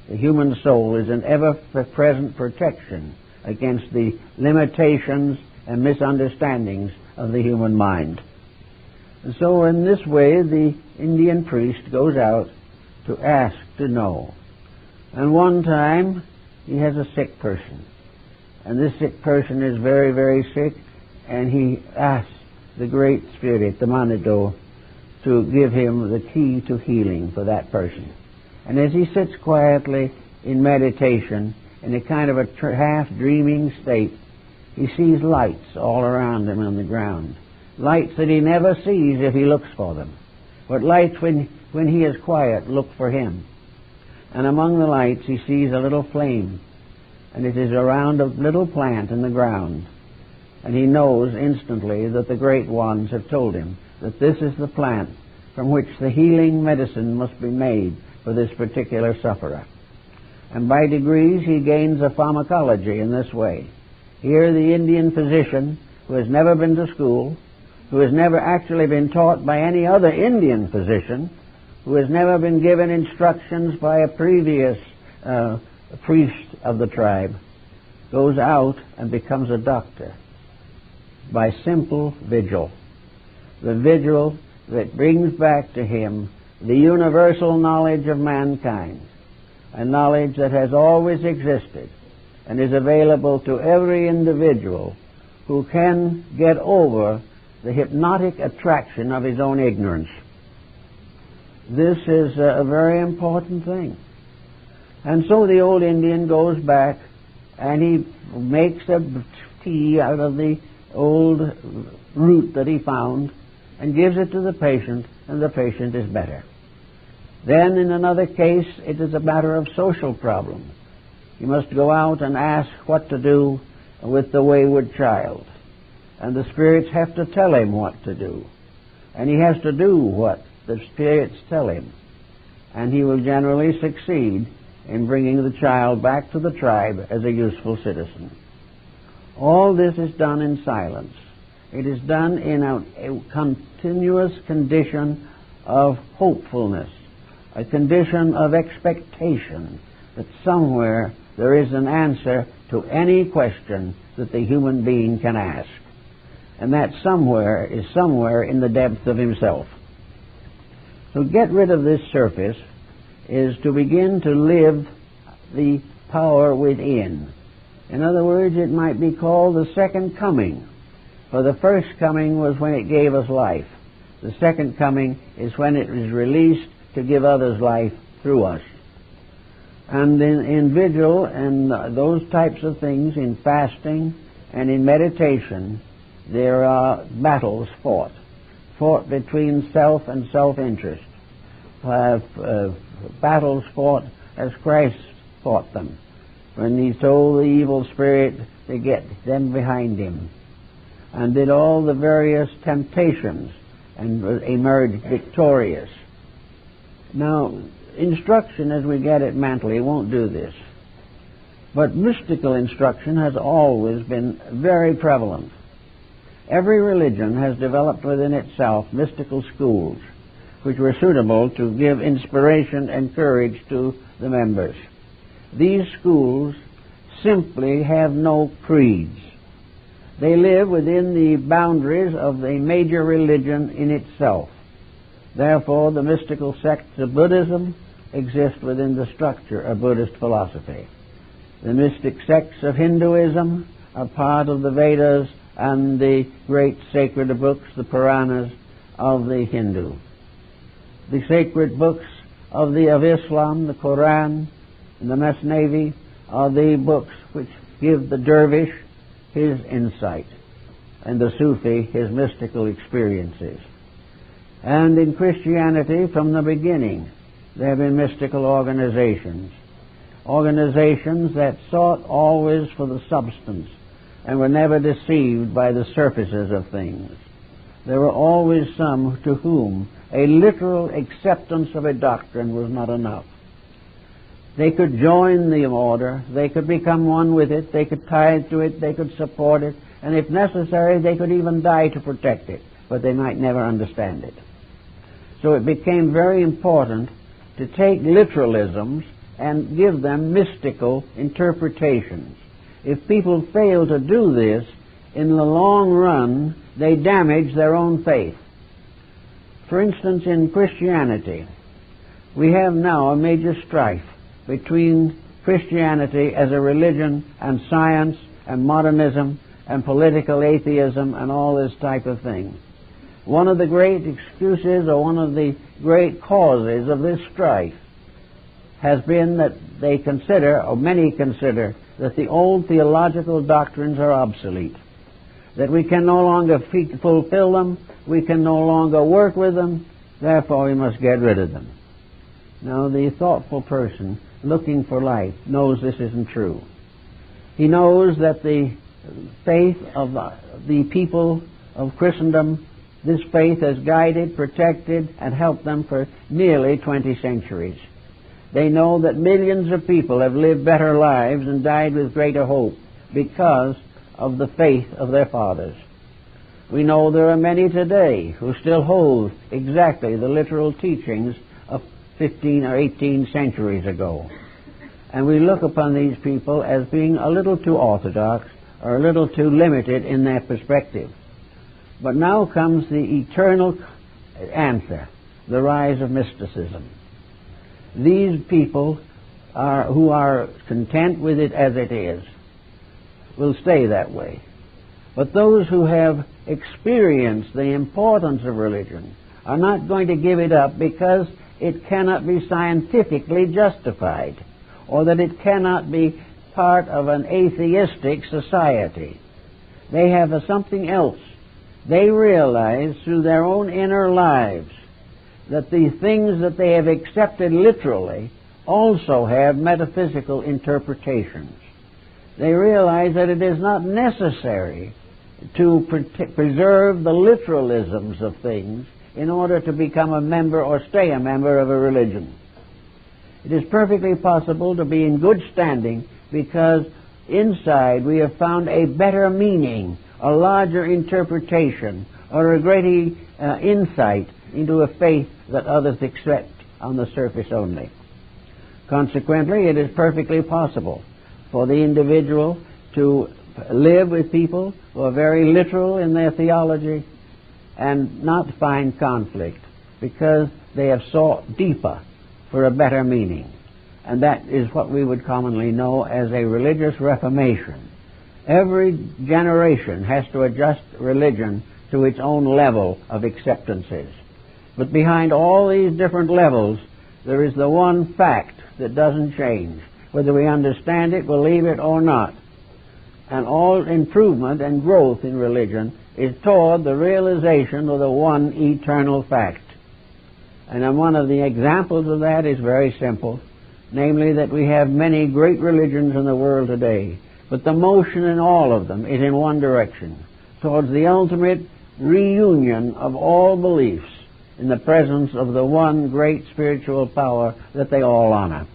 The human soul is an ever-present protection against the limitations and misunderstandings of the human mind. And so in this way the Indian priest goes out to ask to know. And one time he has a sick person, and this sick person is very, very sick, and he asks the Great Spirit, the Manitou, to give him the key to healing for that person. And as he sits quietly in meditation, in a kind of a half-dreaming state, he sees lights all around him on the ground. Lights that he never sees if he looks for them. But lights, when he is quiet, look for him. And among the lights he sees a little flame, and it is around a little plant in the ground. And he knows instantly that the great ones have told him that this is the plant from which the healing medicine must be made for this particular sufferer. And by degrees he gains a pharmacology in this way. Here the Indian physician, who has never been to school, who has never actually been taught by any other Indian physician, who has never been given instructions by a previous priest of the tribe, goes out and becomes a doctor by simple vigil. The vigil that brings back to him the universal knowledge of mankind, a knowledge that has always existed and is available to every individual who can get over the hypnotic attraction of his own ignorance. This is a very important thing. And so the old Indian goes back and he makes a tea out of the old root that he found and gives it to the patient, and the patient is better. Then in another case it is a matter of social problem. He must go out and ask what to do with the wayward child. And the spirits have to tell him what to do. And he has to do what the spirits tell him. And he will generally succeed in bringing the child back to the tribe as a useful citizen. All this is done in silence. It is done in a continuous condition of hopefulness, a condition of expectation that somewhere there is an answer to any question that the human being can ask. And that somewhere is somewhere in the depth of himself. To get rid of this surface is to begin to live the power within. In other words, it might be called the second coming. For the first coming was when it gave us life. The second coming is when it is released to give others life through us. And in vigil and those types of things, in fasting and in meditation, there are battles fought between self and self-interest. Battles fought as Christ fought them, when he told the evil spirit to get them behind him, and did all the various temptations and emerged victorious. Now, instruction as we get it mentally won't do this, but mystical instruction has always been very prevalent. Every religion has developed within itself mystical schools which were suitable to give inspiration and courage to the members. These schools simply have no creeds. They live within the boundaries of the major religion in itself. Therefore, the mystical sects of Buddhism exist within the structure of Buddhist philosophy. The mystic sects of Hinduism are part of the Vedas and the great sacred books, the Puranas, of the Hindu. The sacred books of Islam, the Quran, and the Masnavi, are the books which give the dervish his insight, and the Sufi his mystical experiences. And in Christianity, from the beginning, there have been mystical organizations that sought always for the substance and were never deceived by the surfaces of things. There were always some to whom a literal acceptance of a doctrine was not enough. They could join the order, they could become one with it, they could tithe to it, they could support it, and if necessary, they could even die to protect it, but they might never understand it. So it became very important to take literalisms and give them mystical interpretations. If people fail to do this, in the long run, they damage their own faith. For instance, in Christianity, we have now a major strife between Christianity as a religion and science and modernism and political atheism and all this type of thing. One of the great excuses or one of the great causes of this strife has been that they consider, or many consider, that the old theological doctrines are obsolete, that we can no longer fulfill them, we can no longer work with them, therefore we must get rid of them. Now, the thoughtful person looking for life knows this isn't true. He knows that the faith of the people of Christendom, this faith has guided, protected, and helped them for nearly 20 centuries. They know that millions of people have lived better lives and died with greater hope because of the faith of their fathers. We know there are many today who still hold exactly the literal teachings of 15 or 18 centuries ago. And we look upon these people as being a little too orthodox or a little too limited in their perspective. But now comes the eternal answer, the rise of mysticism. These people who are content with it as it is will stay that way. But those who have experienced the importance of religion are not going to give it up because it cannot be scientifically justified, or that it cannot be part of an atheistic society. They have something else. They realize through their own inner lives that the things that they have accepted literally also have metaphysical interpretations. They realize that it is not necessary to preserve the literalisms of things in order to become a member or stay a member of a religion. It is perfectly possible to be in good standing because inside we have found a better meaning, a larger interpretation, or a greater insight into a faith that others accept on the surface only. Consequently, it is perfectly possible for the individual to live with people who are very literal in their theology and not find conflict, because they have sought deeper for a better meaning. And that is what we would commonly know as a religious reformation. Every generation has to adjust religion to its own level of acceptances. But behind all these different levels, there is the one fact that doesn't change, whether we understand it, believe it, or not. And all improvement and growth in religion is toward the realization of the one eternal fact. And one of the examples of that is very simple, namely that we have many great religions in the world today, but the motion in all of them is in one direction, towards the ultimate reunion of all beliefs in the presence of the one great spiritual power that they all honor.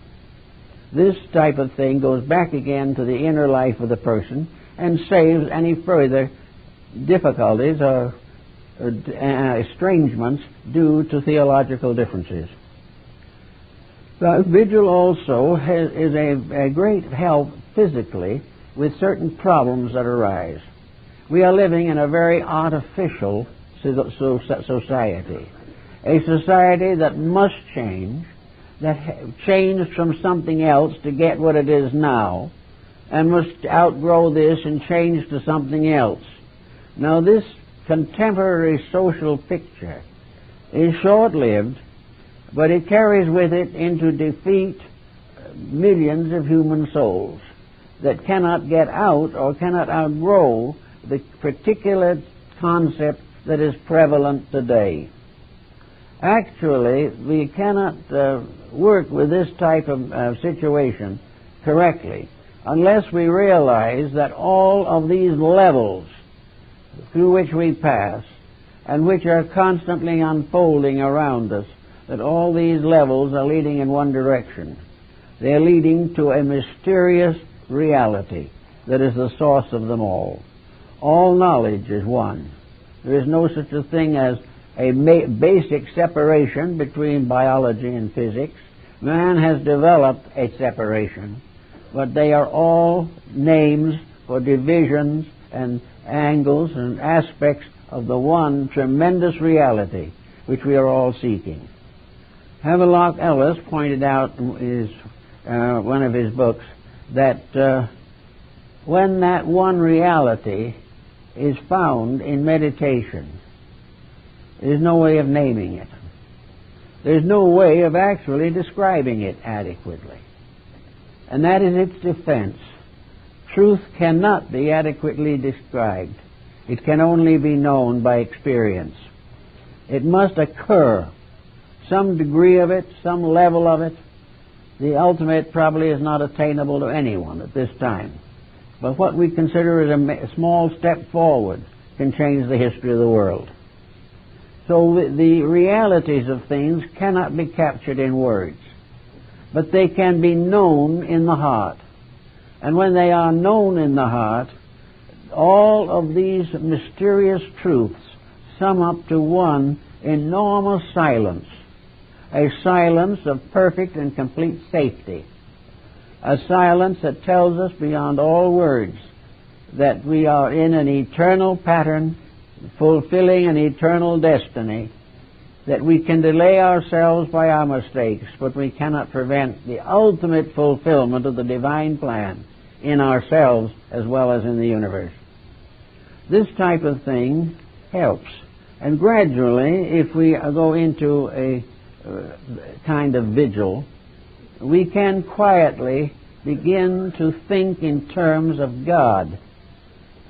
This type of thing goes back again to the inner life of the person and saves any further difficulties or estrangements due to theological differences. Vigil also is a great help physically with certain problems that arise. We are living in a very artificial society, a society that must change, that changed from something else to get what it is now, and must outgrow this and change to something else. Now, this contemporary social picture is short-lived, but it carries with it into defeat millions of human souls that cannot get out or cannot outgrow the particular concept that is prevalent today. Actually, we cannot work with this type of situation correctly unless we realize that all of these levels through which we pass and which are constantly unfolding around us, that all these levels are leading in one direction. They're leading to a mysterious reality that is the source of them all. All knowledge is one. There is no such a thing as a basic separation between biology and physics. Man has developed a separation, but they are all names for divisions and angles and aspects of the one tremendous reality which we are all seeking. Havelock Ellis pointed out in one of his books that when that one reality is found in meditation, there's no way of naming it. There's no way of actually describing it adequately. And that is its defense. Truth cannot be adequately described. It can only be known by experience. It must occur. Some degree of it, some level of it. The ultimate probably is not attainable to anyone at this time. But what we consider as a small step forward can change the history of the world. So the realities of things cannot be captured in words, but they can be known in the heart. And when they are known in the heart, all of these mysterious truths sum up to one enormous silence, a silence of perfect and complete safety, a silence that tells us beyond all words that we are in an eternal pattern, fulfilling an eternal destiny, that we can delay ourselves by our mistakes, but we cannot prevent the ultimate fulfillment of the divine plan in ourselves as well as in the universe. This type of thing helps. And gradually, if we go into a kind of vigil, we can quietly begin to think in terms of God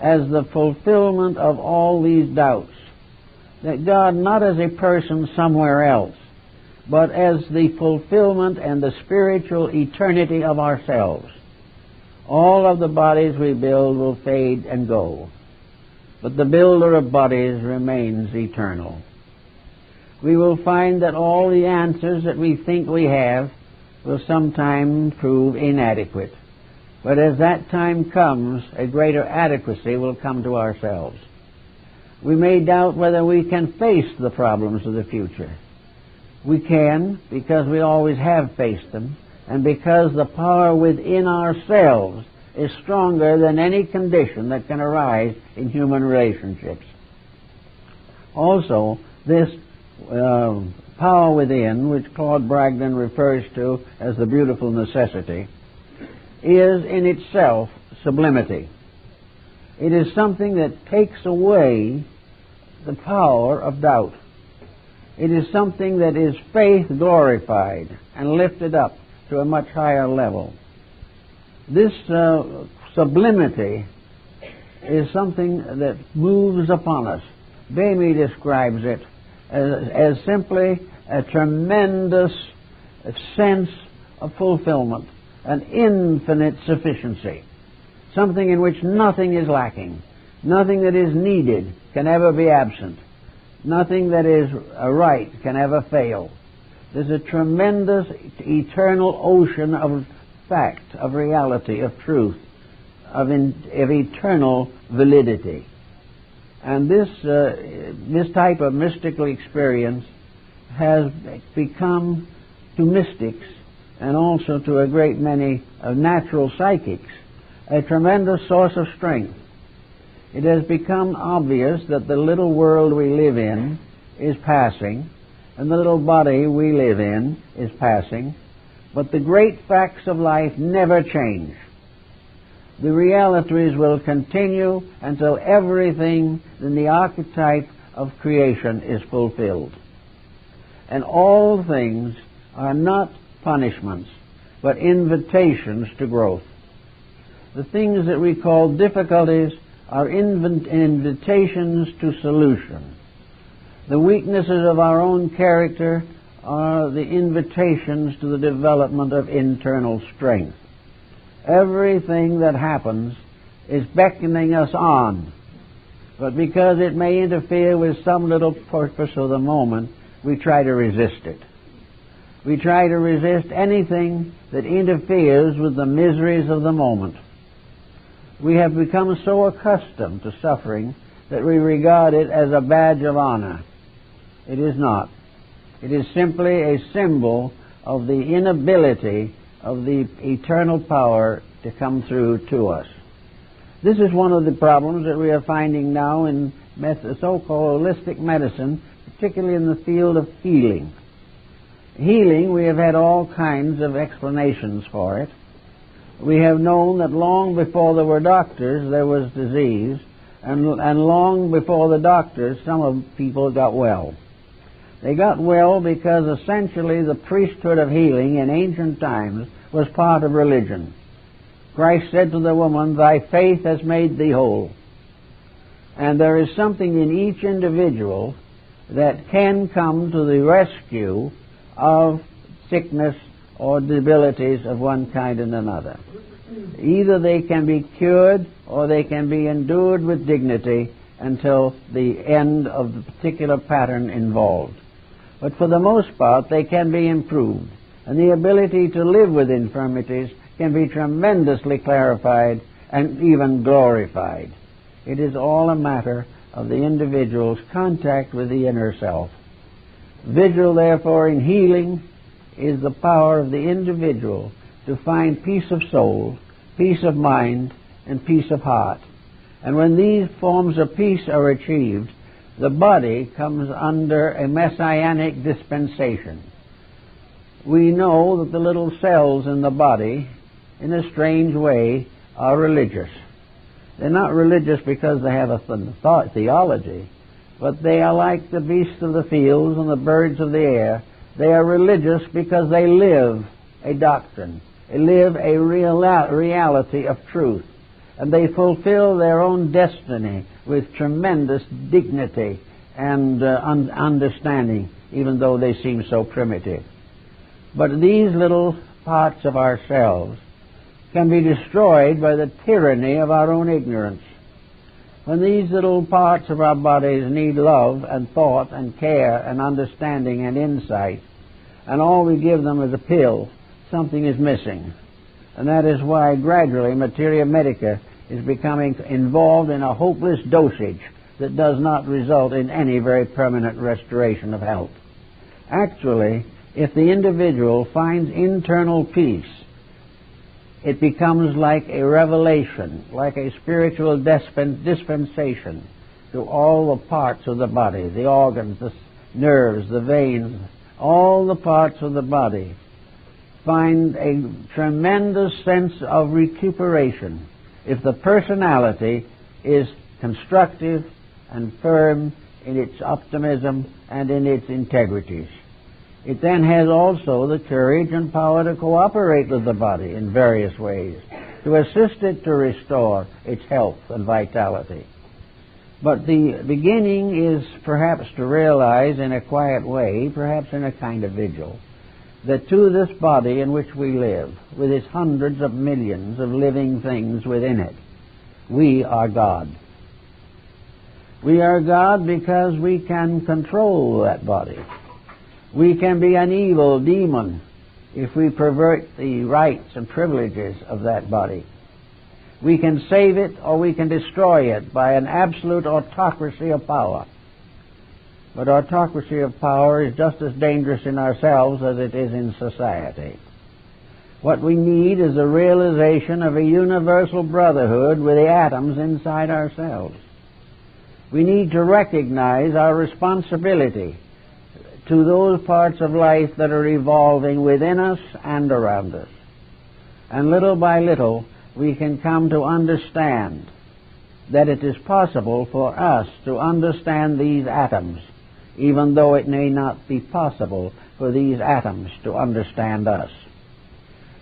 as the fulfillment of all these doubts. That God not as a person somewhere else, but as the fulfillment and the spiritual eternity of ourselves. All of the bodies we build will fade and go, but the builder of bodies remains eternal. We will find that all the answers that we think we have will sometime prove inadequate. But as that time comes, a greater adequacy will come to ourselves. We may doubt whether we can face the problems of the future. We can, because we always have faced them, and because the power within ourselves is stronger than any condition that can arise in human relationships. Also, this power within, which Claude Bragdon refers to as the beautiful necessity, is in itself sublimity. It is something that takes away the power of doubt. It is something that is faith glorified and lifted up to a much higher level. This sublimity is something that moves upon us. Bamy describes it as simply a tremendous sense of fulfillment, an infinite sufficiency, something in which nothing is lacking, nothing that is needed can ever be absent, nothing that is right can ever fail. There's a tremendous eternal ocean of fact, of reality, of truth, of eternal validity. And this type of mystical experience has become, to mystics and also to a great many natural psychics, a tremendous source of strength. It has become obvious that the little world we live in is passing, and the little body we live in is passing, but the great facts of life never change. The realities will continue until everything in the archetype of creation is fulfilled. And all things are not punishments, but invitations to growth. The things that we call difficulties are invitations to solution. The weaknesses of our own character are the invitations to the development of internal strength. Everything that happens is beckoning us on, but because it may interfere with some little purpose of the moment, we try to resist it. We try to resist anything that interferes with the miseries of the moment. We have become so accustomed to suffering that we regard it as a badge of honor. It is not. It is simply a symbol of the inability of the eternal power to come through to us. This is one of the problems that we are finding now in so-called holistic medicine, particularly in the field of healing. Healing, we have had all kinds of explanations for it. We have known that long before there were doctors, there was disease, and long before the doctors, some of people got well. They got well because essentially the priesthood of healing in ancient times was part of religion. Christ said to the woman, "Thy faith has made thee whole." And there is something in each individual that can come to the rescue of sickness or debilities of one kind and another. Either they can be cured or they can be endured with dignity until the end of the particular pattern involved. But for the most part, they can be improved, and the ability to live with infirmities can be tremendously clarified and even glorified. It is all a matter of the individual's contact with the inner self. Vigil, therefore, in healing is the power of the individual to find peace of soul, peace of mind, and peace of heart. And when these forms of peace are achieved, the body comes under a messianic dispensation. We know that the little cells in the body, in a strange way, are religious. They're not religious because they have a theology, but they are like the beasts of the fields and the birds of the air. They are religious because they live a doctrine. They live a reality of truth. And they fulfill their own destiny with tremendous dignity and understanding, even though they seem so primitive. But these little parts of ourselves can be destroyed by the tyranny of our own ignorance. When these little parts of our bodies need love and thought and care and understanding and insight, and all we give them is a pill, something is missing. And that is why gradually materia medica is becoming involved in a hopeless dosage that does not result in any very permanent restoration of health. Actually, if the individual finds internal peace, it becomes like a revelation, like a spiritual dispensation to all the parts of the body, the organs, the nerves, the veins, all the parts of the body find a tremendous sense of recuperation if the personality is constructive and firm in its optimism and in its integrities. It then has also the courage and power to cooperate with the body in various ways, to assist it to restore its health and vitality. But the beginning is perhaps to realize in a quiet way, perhaps in a kind of vigil, that to this body in which we live, with its hundreds of millions of living things within it, we are God. We are God because we can control that body. We can be an evil demon if we pervert the rights and privileges of that body. We can save it or we can destroy it by an absolute autocracy of power. But autocracy of power is just as dangerous in ourselves as it is in society. What we need is a realization of a universal brotherhood with the atoms inside ourselves. We need to recognize our responsibility to those parts of life that are evolving within us and around us. And little by little, we can come to understand that it is possible for us to understand these atoms, even though it may not be possible for these atoms to understand us.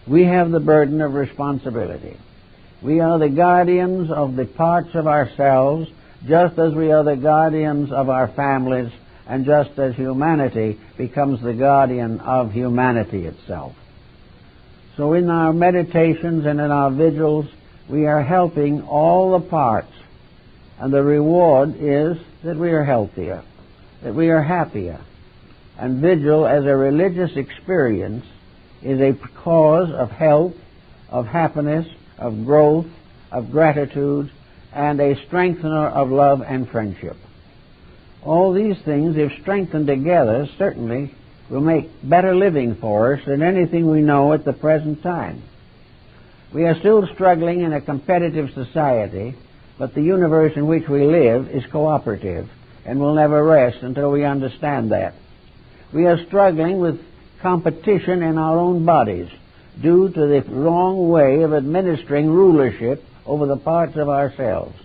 We have the burden of responsibility. We are the guardians of the parts of ourselves, just as we are the guardians of our families, and just as humanity becomes the guardian of humanity itself. So in our meditations and in our vigils, we are helping all the parts, and the reward is that we are healthier, that we are happier. And vigil as a religious experience is a cause of health, of happiness, of growth, of gratitude, and a strengthener of love and friendship. All these things, if strengthened together, certainly will make better living for us than anything we know at the present time. We are still struggling in a competitive society, but the universe in which we live is cooperative and will never rest until we understand that. We are struggling with competition in our own bodies due to the wrong way of administering rulership over the parts of ourselves.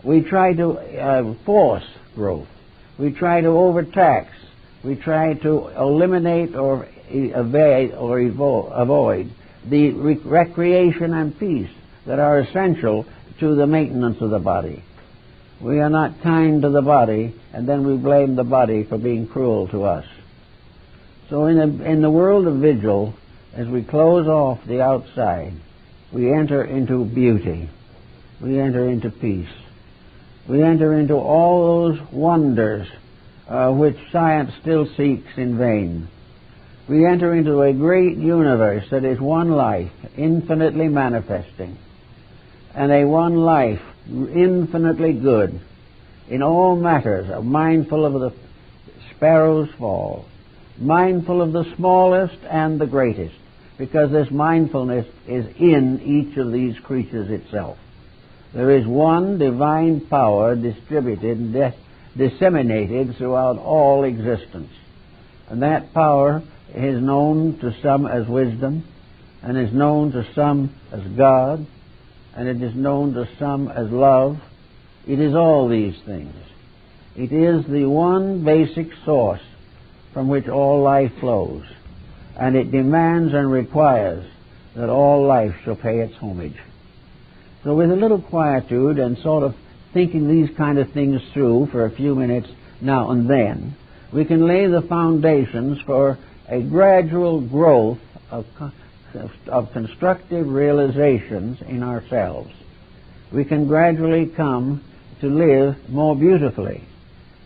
We try to force growth. We try to overtax. We try to eliminate or evade or avoid the recreation and peace that are essential to the maintenance of the body. We are not kind to the body, and then we blame the body for being cruel to us. So in the world of vigil, as we close off the outside, we enter into beauty. We enter into peace. We enter into all those wonders which science still seeks in vain. We enter into a great universe that is one life, infinitely manifesting, and a one life infinitely good in all matters, mindful of the sparrow's fall, mindful of the smallest and the greatest, because this mindfulness is in each of these creatures itself. There is one divine power distributed and disseminated throughout all existence. And that power is known to some as wisdom, and is known to some as God, and it is known to some as love. It is all these things. It is the one basic source from which all life flows, and it demands and requires that all life shall pay its homage. So with a little quietude and sort of thinking these kind of things through for a few minutes now and then, we can lay the foundations for a gradual growth of constructive realizations in ourselves. We can gradually come to live more beautifully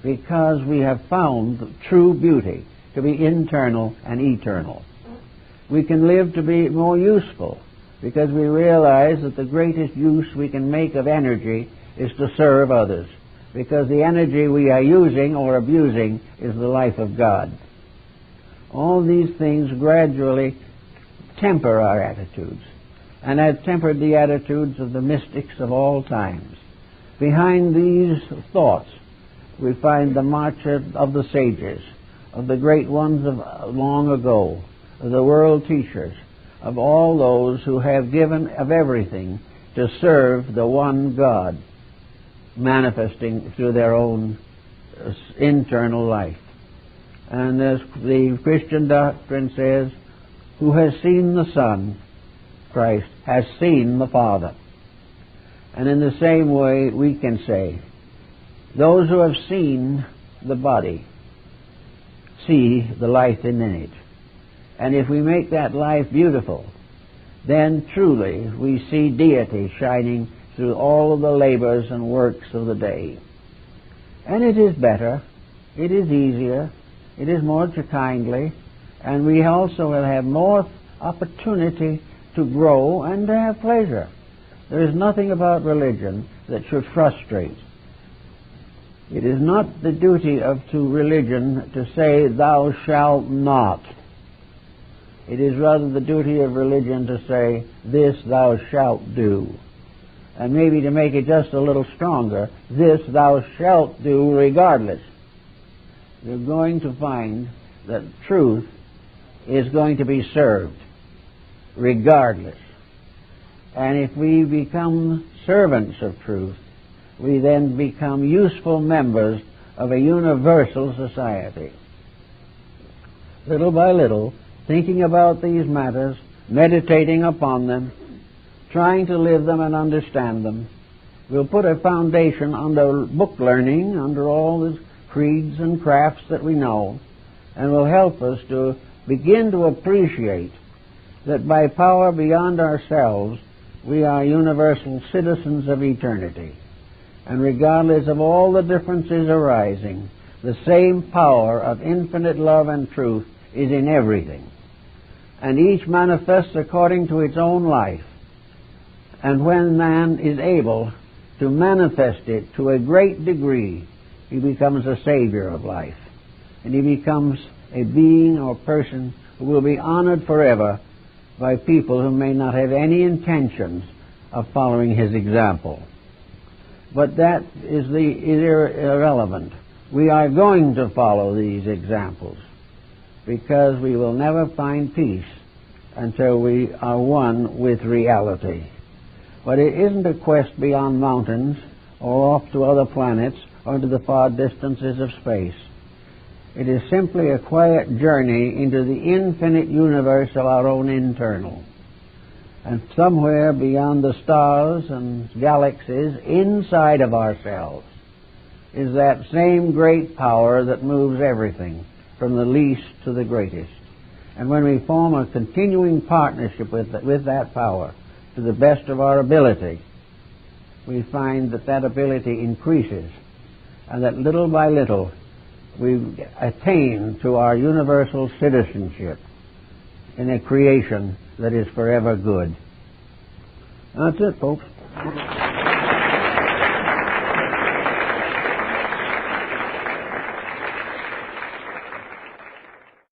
because we have found true beauty to be internal and eternal. We can live to be more useful because we realize that the greatest use we can make of energy is to serve others, because the energy we are using or abusing is the life of God. All these things gradually temper our attitudes, and have tempered the attitudes of the mystics of all times. Behind these thoughts, we find the march of the sages, of the great ones of long ago, of the world teachers, of all those who have given of everything to serve the one God, manifesting through their own internal life. And as the Christian doctrine says, who has seen the Son, Christ, has seen the Father. And in the same way we can say, those who have seen the body see the life in it. And if we make that life beautiful, then truly we see deity shining through all of the labors and works of the day. And it is better, it is easier, it is more kindly, and we also will have more opportunity to grow and to have pleasure. There is nothing about religion that should frustrate. It is not the duty to religion to say, thou shalt not. It is rather the duty of religion to say, this thou shalt do. And maybe to make it just a little stronger, this thou shalt do regardless. You're going to find that truth is going to be served regardless. And if we become servants of truth, we then become useful members of a universal society. Little by little, thinking about these matters, meditating upon them, trying to live them and understand them, we'll put a foundation under book learning, under all the creeds and crafts that we know, and will help us to begin to appreciate that by power beyond ourselves, we are universal citizens of eternity. And regardless of all the differences arising, the same power of infinite love and truth is in everything. And each manifests according to its own life. And when man is able to manifest it to a great degree, he becomes a savior of life. And he becomes a being or person who will be honored forever by people who may not have any intentions of following his example. But that is irrelevant. We are going to follow these examples because we will never find peace until we are one with reality. But it isn't a quest beyond mountains or off to other planets or to the far distances of space. It is simply a quiet journey into the infinite universe of our own internal. And somewhere beyond the stars and galaxies, inside of ourselves, is that same great power that moves everything, from the least to the greatest. And when we form a continuing partnership with that power, to the best of our ability, we find that that ability increases, and that little by little we attain to our universal citizenship in a creation that is forever good. That's it, folks.